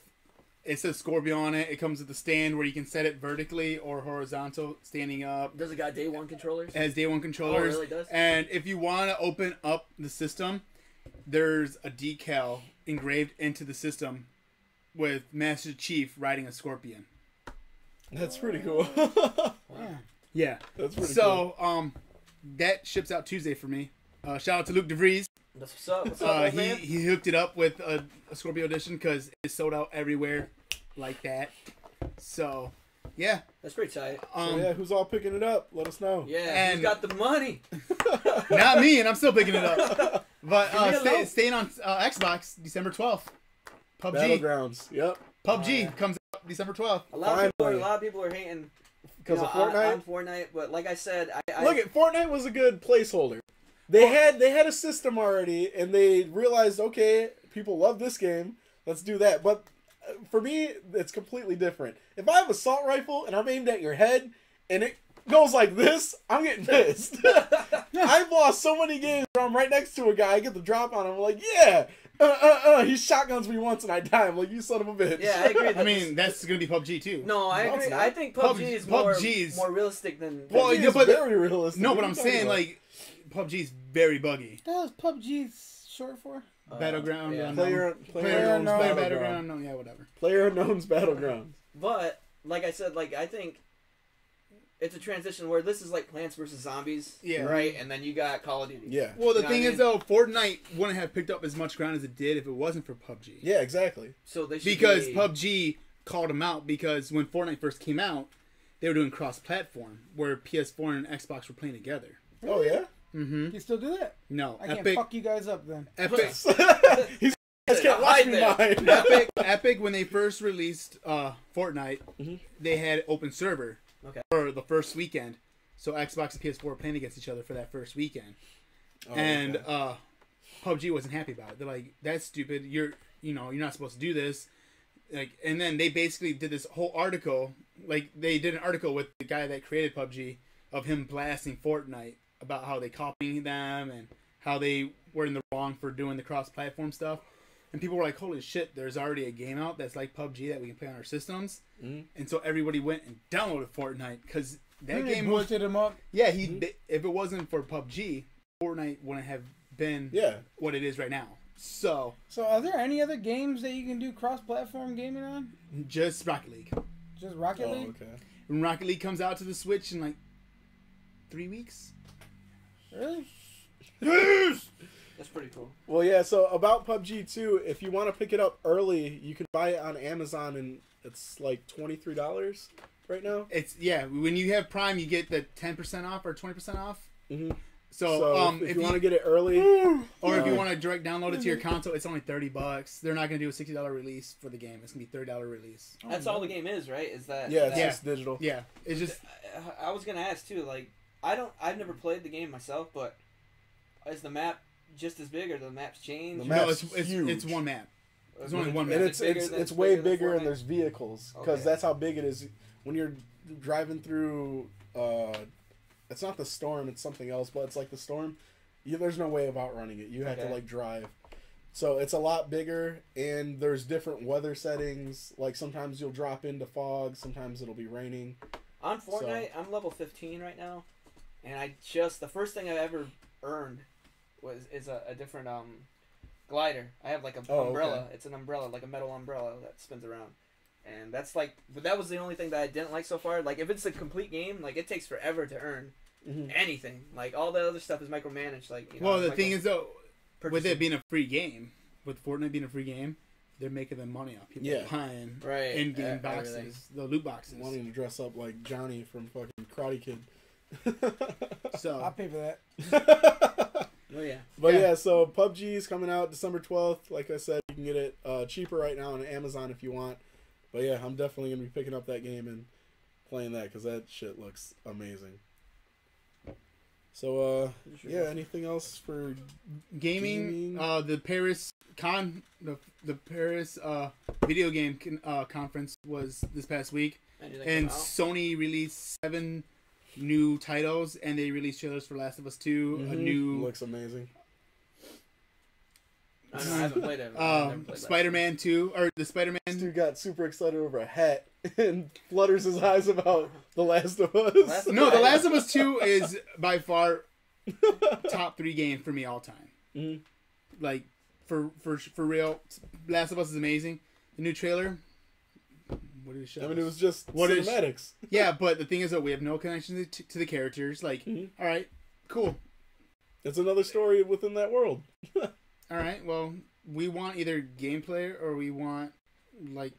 it says Scorpio on it. It comes with the stand where you can set it vertically or horizontal, standing up. Does it got day one controllers? It has day one controllers. Oh, it really does? And if you want to open up the system, there's a decal engraved into the system with Master Chief riding a scorpion. That's pretty cool. Yeah. Yeah. That's pretty So, that ships out Tuesday for me. Shout out to Luke DeVries. That's what's up. What's up, old man? He hooked it up with a Scorpio edition because it's sold out everywhere like that. So, yeah. That's pretty tight. So yeah, who's all picking it up? Let us know. Yeah, and- who's got the money? Not me, and I'm still picking it up. But Leave me alone. staying on Xbox, December 12th. PUBG. Battlegrounds. Yep. PUBG Oh, yeah. comes out December 12th. A lot Finally. of people are hating Because of Fortnite. on Fortnite, but like I said, I Look, at Fortnite was a good placeholder. They had a system already, and they realized, okay, people love this game. Let's do that. But for me, it's completely different. If I have an assault rifle and I'm aimed at your head, and it goes like this, I'm getting pissed. I've lost so many games where I'm right next to a guy, I get the drop on him, I'm like, yeah, he shotguns me once and I die. I'm like, you son of a bitch. Yeah, I agree. I mean, that's going to be PUBG too. no, I No, it's agree. not. I think PUBG is PUBG's more realistic than. Well, PUBG yeah, is but- very realistic. No, What but are I'm you talking saying, about? like, PUBG's very buggy. That was PUBG's short for. Battleground. yeah. Player Player unknown's battleground. Battleground. No, yeah, whatever. Player unknown's battleground. But like I said, like I think it's a transition where this is like Plants vs Zombies, Yeah. right? And then you got Call of Duty. Yeah. Well, the You know thing what I is, though, Fortnite wouldn't have picked up as much ground as it did if it wasn't for PUBG. Yeah, exactly. So they should Because be, PUBG called them out because when Fortnite first came out, they were doing cross-platform where PS4 and Xbox were playing together. Oh yeah. Mm-hmm. You still do that? No, I can't Epic, fuck you guys up then. Epic, He's can't watch me Hide mine. Epic. When they first released Fortnite, Mhm. they had open server Okay. for the first weekend. So Xbox and PS4 were playing against each other for that first weekend, Oh, and okay. PUBG wasn't happy about it. They're like, "That's stupid. You're not supposed to do this." Like, and then they basically did this whole article. Like, they did an article with the guy that created PUBG of him blasting Fortnite about how they copied them and how they were in the wrong for doing the cross-platform stuff. And people were like, "Holy shit! There's already a game out that's like PUBG that we can play on our systems." Mhm. And so everybody went and downloaded Fortnite because that They game was. boosted him up. Yeah, if it wasn't for PUBG, Fortnite wouldn't have been Yeah. what it is right now. So So, are there any other games that you can do cross-platform gaming on? just Rocket League. Just Rocket Oh, League? okay. When Rocket League comes out to the Switch in like 3 weeks. Really? That's pretty cool. Well, yeah. So about PUBG too, if you want to pick it up early, you can buy it on Amazon, and it's like $23 right now. It's when you have Prime, you get the 10% off or 20% off. Mm-hmm. So, if you want to get it early, or if you want to direct download it to your console, it's only $30. They're not gonna do a $60 release for the game. It's gonna be $30 release. That's all the game is, right? Is that? yeah, it's Yeah. just digital. Yeah, it's just I was gonna ask too. Like, I've never played the game myself, but is the map just as big, or the maps change? The no, map's it's huge. one map. There's Is only it- one And map. is it's it it's way than bigger, and Fortnite? there's vehicles because Okay. that's how big it is. When you're driving through it's not the Storm, it's something else, but it's like the Storm. There's no way of outrunning it. You have to like drive. So it's a lot bigger, and there's different weather settings. Like sometimes you'll drop into fog, sometimes it'll be raining. On Fortnite, I'm level 15 right now, and the first thing I've ever earned is a different glider. I have like an umbrella. Okay. It's an umbrella, like a metal umbrella that spins around. And that's like, but that was the only thing that I didn't like so far. Like, if it's a complete game, like, it takes forever to earn anything. Like, all the other stuff is micromanaged. Like, you know, well, the thing is, though, with it being a free game, with Fortnite being a free game, they're making the money off people buying in-game boxes, everything. The loot boxes. Wanting to dress up like Johnny from fucking Karate Kid. So I'll pay for that. Oh, yeah. But yeah, so PUBG is coming out December 12th. Like I said, you can get it cheaper right now on Amazon if you want. But yeah, I'm definitely going to be picking up that game and playing that because that shit looks amazing. So, yeah, anything else for gaming? The Paris the Paris video game conference was this past week. And Sony released 7 new titles, and they released trailers for Last of Us 2. A new... Looks amazing. I haven't played it. Spider-Man 2, or the Spider-Man... This dude got super excited over a hat and flutters his eyes about The Last of Us. The Last of Us 2 is by far top 3 game for me all time. Like, for real, Last of Us is amazing. The new trailer... What did it show? I mean, it was just cinematics. Yeah, but the thing is that we have no connection to the characters. Like, all right, cool. It's another story within that world. All right, well, we want either gameplay or we want like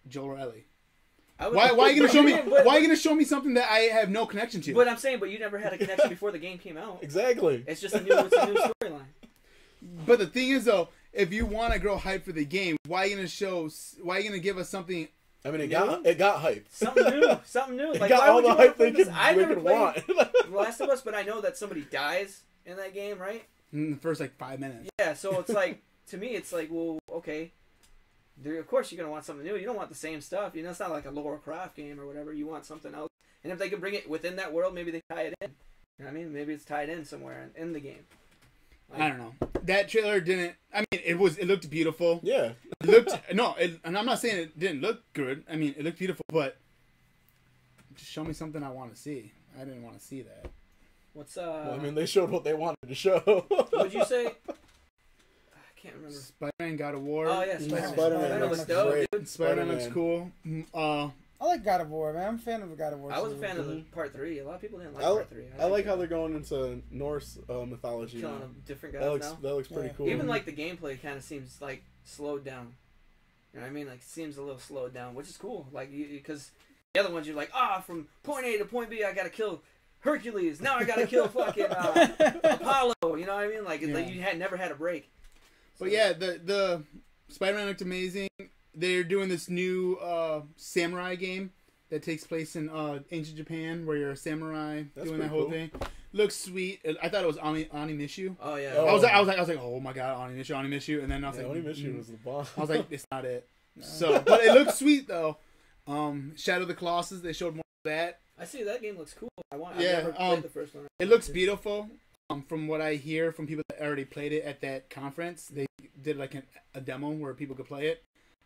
Joel or Ellie. Why are you gonna show me? Why are you gonna show me something that I have no connection to? But I'm saying, you never had a connection before the game came out. Exactly. It's just a new storyline. But the thing is, though, if you want to grow hype for the game, why are you gonna give us something? I mean, it got hype. Something new. Like, got all the hype they could want. The Last of Us, but I know that somebody dies in that game, right? In the first 5 minutes. Yeah, so it's like, to me, it's like, well, okay. Of course you're gonna want something new. You don't want the same stuff. You know, it's not like a Lara Croft game or whatever. You want something else. And if they can bring it within that world, maybe they tie it in. You know what I mean? Maybe it's tied in somewhere in the game. Like, I don't know. That trailer didn't. I mean, it looked beautiful. Yeah. And I'm not saying it didn't look good. I mean, it looked beautiful, but just show me something I want to see. I didn't want to see that. Well, I mean, they showed what they wanted to show. What'd you say? I can't remember. Spider-Man God of War. Oh yeah, Spider-Man looks dope, dude. Spider-Man looks cool. I like God of War, man. I'm a fan of God of War. I was a fan of the part 3. A lot of people didn't like part 3. I like how they're going into Norse mythology. Killing different guys now. That looks pretty cool. Even like the gameplay kind of seems like slowed down. You know what I mean? Like, it seems a little slowed down, which is cool. Like, because the other ones you're like, from point A to point B, I gotta kill Hercules. Now I gotta kill fucking Apollo. You know what I mean? Like, you had never had a break. So, but yeah, the Spider-Man looked amazing. They're doing this new samurai game that takes place in ancient Japan, where you're a samurai doing that whole thing. Looks sweet. I thought it was Onimushu. Oh yeah. I was like, oh my god, Onimushu, and then I was like, Onimushu was the boss. I was like, it's not it. So, but it looks sweet though. Shadow of the Colossus, they showed more of that. I see that game looks cool. I've never played the first one. It looks beautiful. From what I hear from people that already played it at that conference, they did like a demo where people could play it.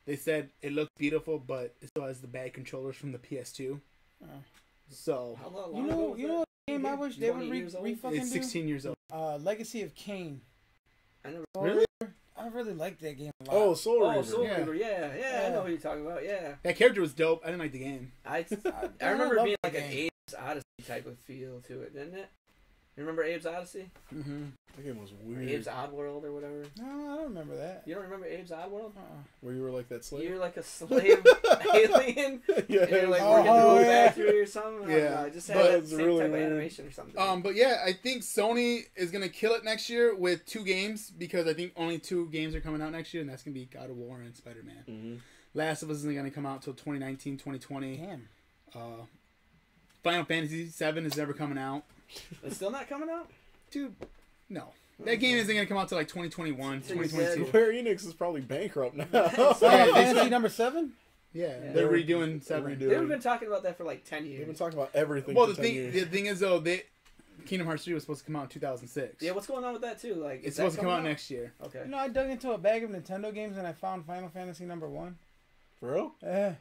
They said it looked beautiful, but it still has the bad controllers from the PS2. So you know what game I wish they would re-fucking do? It's 16 years old. Legacy of Kain. I never really. I really liked that game a lot. Oh, Soul Reaver. Soul Reaver. Yeah. I know what you're talking about. Yeah. That character was dope. I didn't like the game. I remember it being like an Abe's Odyssey type of feel to it, didn't it? You remember Abe's Odyssey? Mm-hmm. That game was weird. Abe's Oddworld or whatever. No, I don't remember that. You don't remember Abe's Oddworld? Where you were like that slave? You were like a slave alien? Yeah. And you're like working through a factory or something? Yeah. I just had that same really type of weird. animation or something. But yeah, I think Sony is going to kill it next year with 2 games, because I think only 2 games are coming out next year, and that's going to be God of War and Spider-Man. Mm-hmm. Last of Us isn't going to come out until 2019, 2020. Damn. Final Fantasy VII is never coming out. It's still not coming out? Dude, no. That game isn't going to come out till like 2021, So you 2022. Square Enix is probably bankrupt now. Final Fantasy number 7? Yeah, they're redoing 7. They've been talking about that for like 10 years. They've been talking about everything. Well, for 10 years. the thing is though, Kingdom Hearts 3 was supposed to come out in 2006. Yeah, what's going on with that too? Like, It's supposed to come out next year. Okay. You know, I dug into a bag of Nintendo games and I found Final Fantasy #1. For real? Yeah.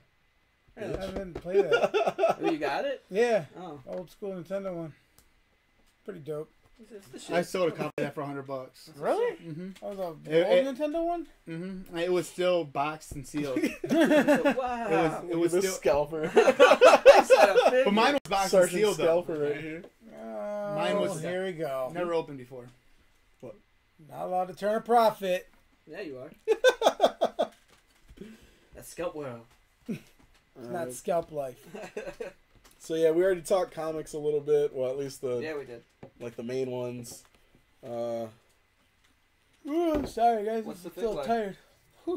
I Really? haven't played that. Oh, you got it? Yeah. Oh. Old school Nintendo one. Pretty dope. It's the shit. I sold a copy of that for $100. Really? Mm-hmm. Oh, the old It- Nintendo one? Mm-hmm. It was still boxed and sealed. Wow. It was Look at this still. scalper. But mine was boxed and Sergeant sealed though. scalper right here. Oh, Mine was- here we go. Never opened before. Not allowed to turn a profit. Yeah, you are. That's Scalp World. It's not scalp life. So yeah, we already talked comics a little bit. Well, at least the Yeah, we did. like the main ones. Ooh, sorry guys, What's the I feel fig life? tired.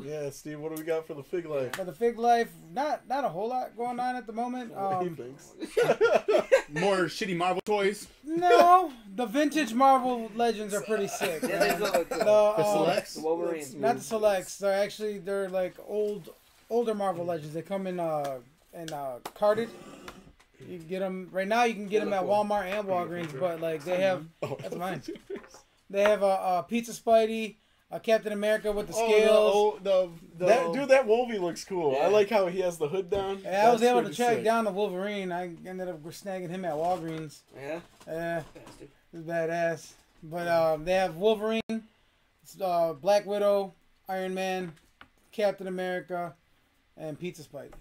Yeah, Steve, what do we got for the Fig Life? For the Fig Life, not a whole lot going on at the moment. What he thinks. More shitty Marvel toys. No, the vintage Marvel Legends are pretty sick. Yeah, man. they look The, good. The um, selects. The Wolverine. Not the selects. They're like older Marvel Legends. They come in carded. You can get them right now. You can get They them at look cool. Walmart and Walgreens, but like they have Oh, That's mine. They have a Pizza Spidey, a Captain America with the scales. Oh, the That Wolvie looks cool. Yeah. I like how he has the hood down. Yeah, I was That's able to pretty track sick. down the Wolverine. I ended up snagging him at Walgreens. Yeah? Yeah, Bastard. he's badass. But they have Wolverine, Black Widow, Iron Man, Captain America, and Pizza Spidey.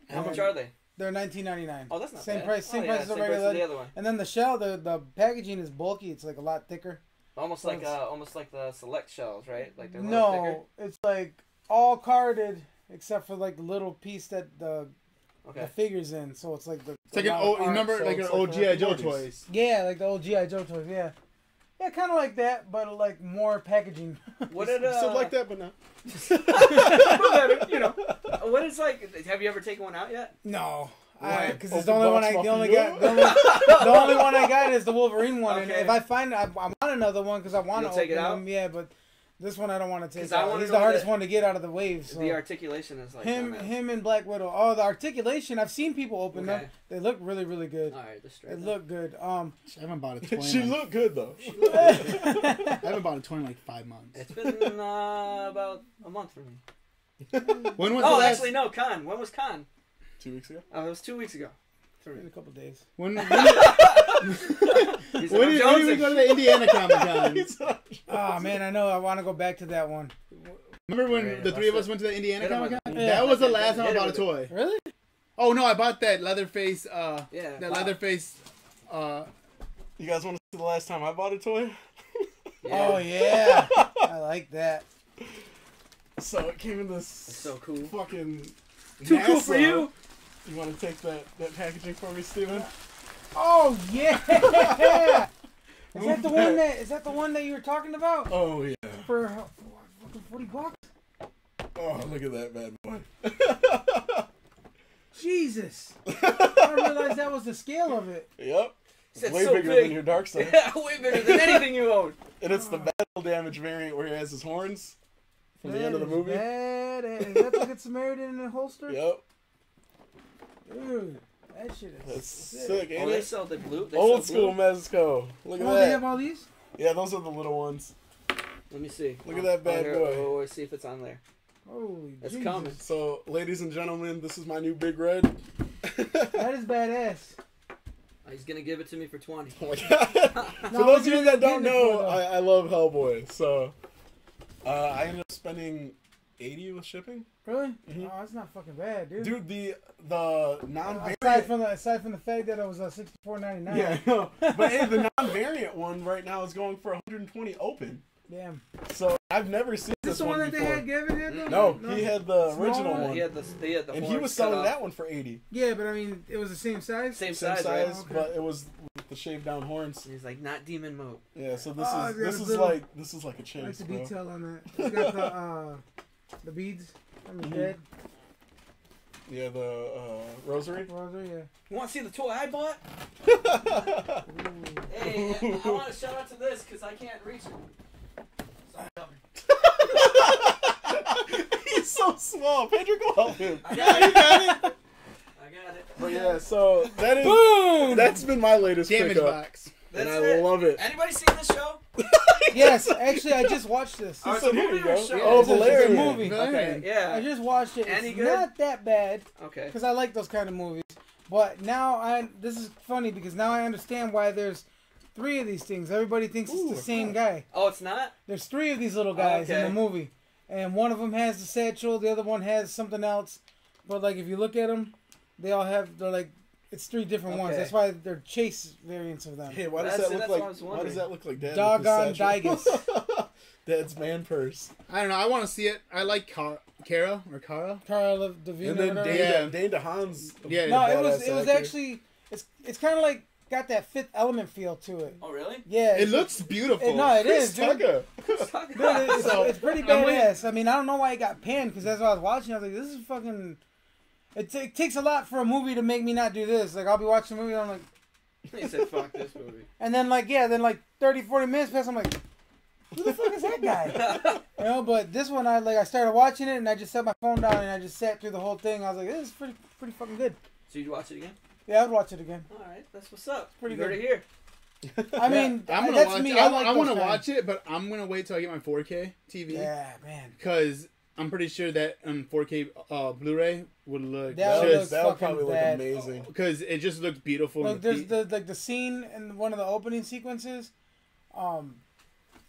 How much are they? They're $19.99. Oh, that's not same bad. price. Same Oh, price yeah, as the same price regular. as the other one. And then the shell, the packaging is bulky. It's like a lot thicker. Almost like the select shells, right? Like they're a little No, it's like all carded except for like the little piece that the thicker. the Okay. figures in. So it's like the It's like an lot of old. You art. remember so like an it's old like GI Joe Morty's. toys. Yeah, like the old GI Joe toys. Yeah, yeah, kind of like that, but like more packaging. What did Still like that, but not. you know, what is like? Have you ever taken one out yet? No. Why? Because it's Open the only one box I the only muffin got the only one I got is the Wolverine one. And Okay. if I find I want another one because I want to You'll take open it out? them. Yeah, but this one I don't want to take 'Cause I out. wanna He's know the hardest that- one to get out of the waves. So. The articulation is like Him and Black Widow. Oh, the articulation. I've seen people open Okay. them. They look really, really good. All right, just They straight. look good. I haven't bought a toy. She in like, looked good though. I haven't bought a toy in like 5 months. It's been about a month for me. When was the Oh, last? actually, no. Con. When was Con? 2 weeks ago. Oh, it was 2 weeks ago. For In me. a couple days. When He said, when "I'm did we jonesing." go to the Indiana Comic Con? Oh man, I know. I want to go back to that one. Remember when Alright, the three of let's us went to the Indiana hit him Comic with Con? it. Yeah. That was the Hit last time I him bought a with toy. Really? Oh no, I bought that Leatherface. Yeah. That wow. Leatherface. You guys want to see the last time I bought a toy? Yeah. Oh yeah, I like that. So it came in this That's so cool. fucking. Too cool for NASA. you. You want to take that packaging for me, Steven? Oh yeah. Is that the one that? Is that the one that you were talking about? Oh yeah. For fucking $40? Oh, look at that bad boy. Jesus! I didn't realize that was the scale of it. Yep. It's That's way so bigger big. than your dark side. Yeah, way bigger than anything you own. And it's the battle damage variant where he has his horns from the end of the movie. Is that the Good Samaritan in a holster? Yep. Dude, that shit is That's sick. sick, Oh, ain't they it? sell the blue. They Old sell school blue? Mezco. Look at Oh, they have that. all these? Yeah, those are the little ones. Let me see. Look at that bad boy. Oh, see if it's on there. Holy It's Jesus. coming. So, ladies and gentlemen, this is my new Big Red. That is badass. He's gonna give it to me for 20. Oh my god. For No, those of what you that don't getting it for, know, though? I love Hellboy. So, I ended up spending $80 with shipping. Really? Mhm. Oh, that's not fucking bad, dude. Dude, the non-variant. Aside from the fact that it was $64.99. Yeah, I know. But hey, the non-variant one right now is going for 120 open. Damn. So I've never seen Is this the one that before. they had Gavin had though? No, he had the Small original one? one, He had the and he horns was cut selling off. that one for 80. Yeah, but I mean, it was the same size. Same Same size, size, right? Okay. but it was with the shaved down horns. He's like, not demon mode. Yeah, so this Oh, is it's got this a is little- like this is like a I like chase, the bro. detail on that. It's got the beads on his head. Yeah, the rosary. Rosary, yeah. You want to see the toy I bought? Hey, I want to shout out to this because I can't reach it. He's so small. Pedro, go help him. I got it. I got it. But yeah, so that is Boom! that's been my latest Damage pickup. box. and I love it. Anybody seen this show? Yes, actually, I just watched this. Oh, it's So a here movie you or a go. show? Oh, It's a Valerian. movie. Okay, yeah. I just watched it. Any It's good? not that bad Okay. because I like those kind of movies. But now this is funny because now I understand why there's 3 of these things. Everybody thinks it's the same guy. Oh, it's not? There's 3 of these little guys in Okay. the movie, and one of them has the satchel, the other one has something else. But like if you look at them, they're like it's 3 different ones. Okay. That's why they're chase variants of them. Hey, why does That's- that look that's like? what I was Why does that look like Dad? Doggone with his satchel? Dad's man purse. I don't know. I want to see it. I like Kara or Kara. Carl Davina. And then whatever. Yeah. Dane DeHaan's. Yeah. No, it badass was actor. actually it's kind of like got that Fifth Element feel to it. Oh, really? Yeah, It looks beautiful. no, it Chris is, dude. Tucker. Dude, it's pretty I'm waiting- badass. I mean, I don't know why it got panned because as I was watching, I was like, this is fucking. It takes a lot for a movie to make me not do this. Like I'll be watching a movie, and I'm like, He said, fuck this movie. and then like 30, 40 minutes pass, I'm like, who the fuck is that guy? You know, but this one I started watching it and I just set my phone down and I just sat through the whole thing. I was like, this is pretty fucking good. So you'd watch it again? Yeah, I'd watch it again. All right, that's what's up. Pretty You heard good. it here. I mean, I'm gonna that's watch. me. I like want to those watch it, but I'm gonna wait till I get my 4K TV. Yeah, man. Because I'm pretty sure that 4K Blu-ray would look That would just look that would fucking probably look bad. amazing. because it just looks beautiful. Look, in there's the the scene in one of the opening sequences.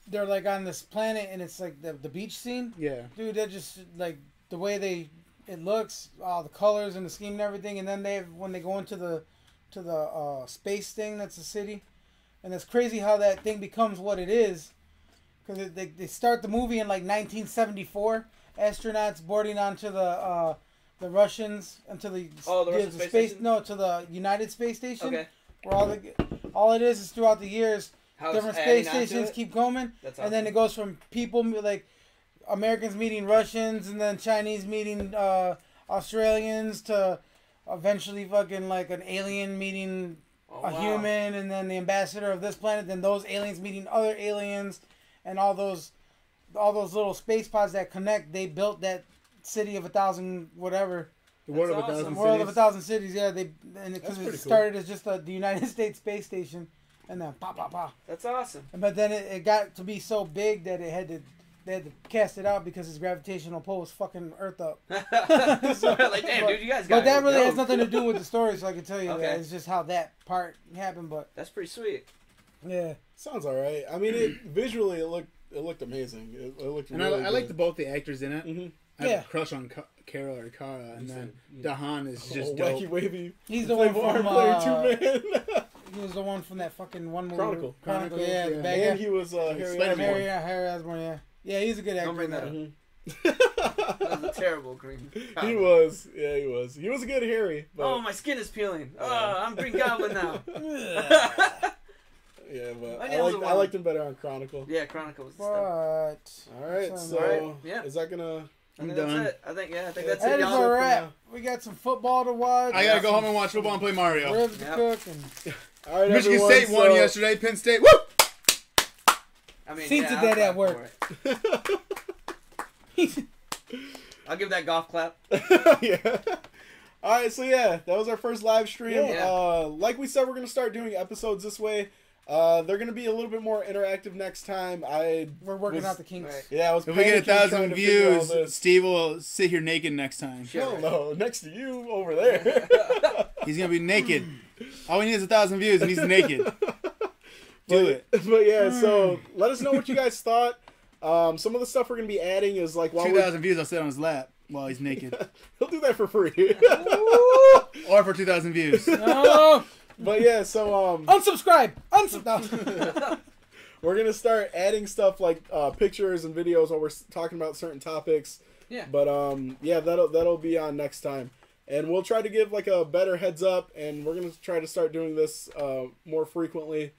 They're like on this planet and it's like the beach scene. yeah. Dude, they're just like the way it looks, all the colors and the scheme and everything. And then when they go into the space thing, that's the city, and it's crazy how that thing becomes what it is, because they start the movie in like 1974, astronauts boarding onto the Russians onto the Russian space station? No, to the United Space Station. Okay. Where all it is throughout the years. How Different it's space adding onto stations it? keep coming, That's and then awesome. it goes from people like Americans meeting Russians, and then Chinese meeting Australians, to eventually fucking like an alien meeting Oh, a wow. human, and then the ambassador of this planet, then those aliens meeting other aliens, and all those little space pods that connect. They built that city of 1,000 whatever. The World That's of a awesome. Thousand World Cities. of 1,000 cities, yeah. Because pretty it cool. started as just the United States space station, and then pop, pop, pop. That's awesome. But then it got to be so big that they had to cast it out because its gravitational pull was fucking Earth up. So, like, damn, dude, you guys got But that it. really Yo. has nothing to do with the story, so I can tell you Okay. that. It's just how that part happened, but That's pretty sweet. yeah. Sounds alright. I mean, visually it looked amazing. It looked And really I liked good. both the actors in it. Mm-hmm. I have Yeah. a crush on Carol or Kara, and then Dahan is just wacky dope. wavy. He's the one Playboy from player 2 man. he was the one from that fucking one movie. Chronicle. Chronicle, Chronicle, yeah. yeah. The bad And guy. he was Harry Spider-Man. Osborn. Harry Osborn, yeah. Yeah, he's a good actor. Don't bring that up. Mhm. That was a terrible green. He was. Yeah, he was. He was a good Harry. But, Oh, my skin is peeling. Oh, I'm Green Goblin now. yeah, but My I nails liked, are I long. liked him better on Chronicle. Yeah, Chronicle was the But stuff. All right, so Alright, yeah. is that gonna? I think I'm that's done. it. I think that's that it, is y'all. a for wrap. now. We got some football to watch. I gotta go home and watch football and play Mario. Ribs to Yep. cook and All right, Michigan everyone, State won so- yesterday. Penn State, woo! I mean, Seen yeah, today I'll at clap work. for it. I'll give that golf clap. Yeah. All right, so yeah, that was our first live stream. Yeah. Like we said, we're gonna start doing episodes this way. They're gonna be a little bit more interactive next time. We're working was- out the kinks. Right. Yeah, I was. If we get panicking trying 1,000 to figure all views, this. Steve will sit here naked next time. Hell no, next to you over there. He's gonna be naked. All we need is 1,000 views, and he's naked. Do it. But yeah, so let us know what you guys thought. Some of the stuff we're gonna be adding is like while 2,000 views, I'll sit on his lap while he's naked, he'll do that for free. or for 2,000 views. No, But yeah, so unsubscribe. Unsubscribe. we're gonna start adding stuff like pictures and videos while we're talking about certain topics. Yeah. But yeah, that'll be on next time, and we'll try to give like a better heads up, and we're gonna try to start doing this more frequently.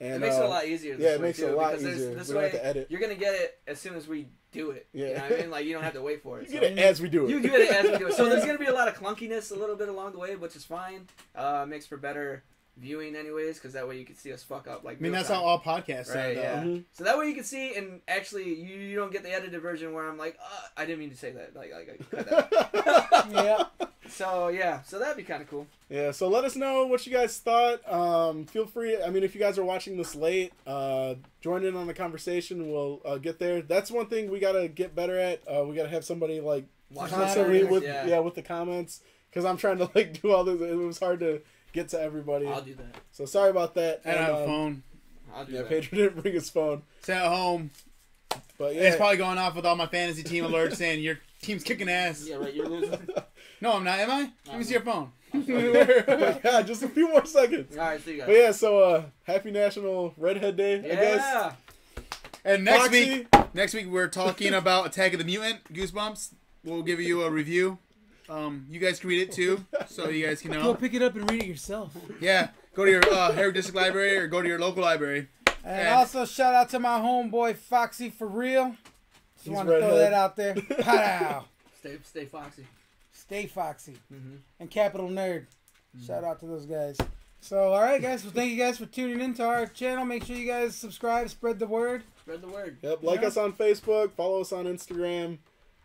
And It makes it a lot easier. This yeah, it way, makes too, it a lot because there's- easier. This We don't way, have to edit. you're gonna get it as soon as we do it. Yeah. You know what I mean? Like, you don't have to wait for it. You get it as we do it. You get it as we do it. So there's gonna be a lot of clunkiness a little bit along the way, which is fine. Makes for better viewing anyways, because that way you can see us fuck up. Like, I mean, that's how all podcasts are, right? though. Yeah. Mm-hmm. So that way you can see, and actually you don't get the edited version where I'm like, I didn't mean to say that. Like I cut that. Yeah. So yeah, so that'd be kind of cool. Yeah, so let us know what you guys thought. Feel free. I mean, if you guys are watching this late, join in on the conversation. We'll get there. That's one thing we gotta get better at. We gotta have somebody like Watch constantly the with comments, with the comments, because I'm trying to like do all this. It was hard to get to everybody. I'll do that. So sorry about that. I don't have a phone. I'll do Yeah, that. Pedro didn't bring his phone, It's at home. but yeah, It's probably going off with all my fantasy team alerts saying your team's kicking ass. Yeah, right. You're losing. No, I'm not. Am I? Let me see your phone. yeah, just a few more seconds. All right, see you guys. But yeah, so happy National Redhead Day, I guess. Yeah. And next Foxy. week we're talking about Attack of the Mutant, Goosebumps. We'll give you a review. You guys can read it too, so you guys can Go know. pick it up and read it yourself. Yeah, go to your Herrick District Library or go to your local library. And also shout out to my homeboy Foxy for real. Just He's want to throw redhead. that out there. Pow. Stay foxy. Stay Foxy. Mm-hmm. And Capital Nerd. Shout out to those guys. So, all right, guys. Well, thank you guys for tuning in to our channel. Make sure you guys subscribe, spread the word. Spread the word. Yep, like Yeah. us on Facebook, follow us on Instagram.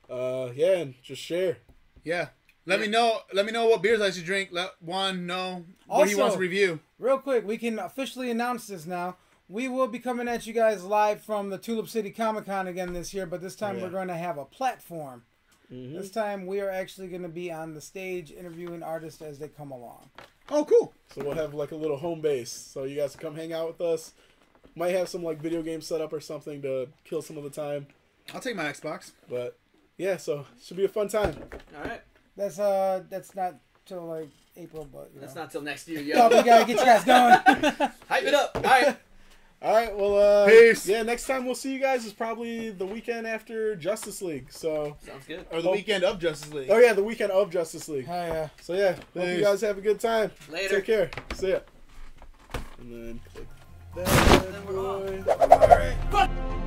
Yeah, and just share. Yeah. Let me know what beers I should drink. Let Juan know what he Also- wants to review. Real quick, we can officially announce this now. We will be coming at you guys live from the Tulip City Comic Con again this year, but this time Yeah. we're going to have a platform. Mm-hmm. This time we are actually going to be on the stage interviewing artists as they come along. Oh, cool. So we'll have like a little home base, so you guys can come hang out with us. Might have some like video game setup or something to kill some of the time, I'll take my Xbox. but yeah, so should be a fun time. All right. That's not till like April, but you That's know. not till next year. Oh, we Yeah. gotta get you guys going. Hype it up. All right. All right, well, Peace. yeah, next time we'll see you guys is probably the weekend after Justice League. So, Sounds good. Or the weekend of Justice League. oh yeah, the weekend of Justice League. Hell yeah. So yeah, hope you Peace. guys have a good time. Later. Take care. See ya. And then click And then we're that. off. boy. All right.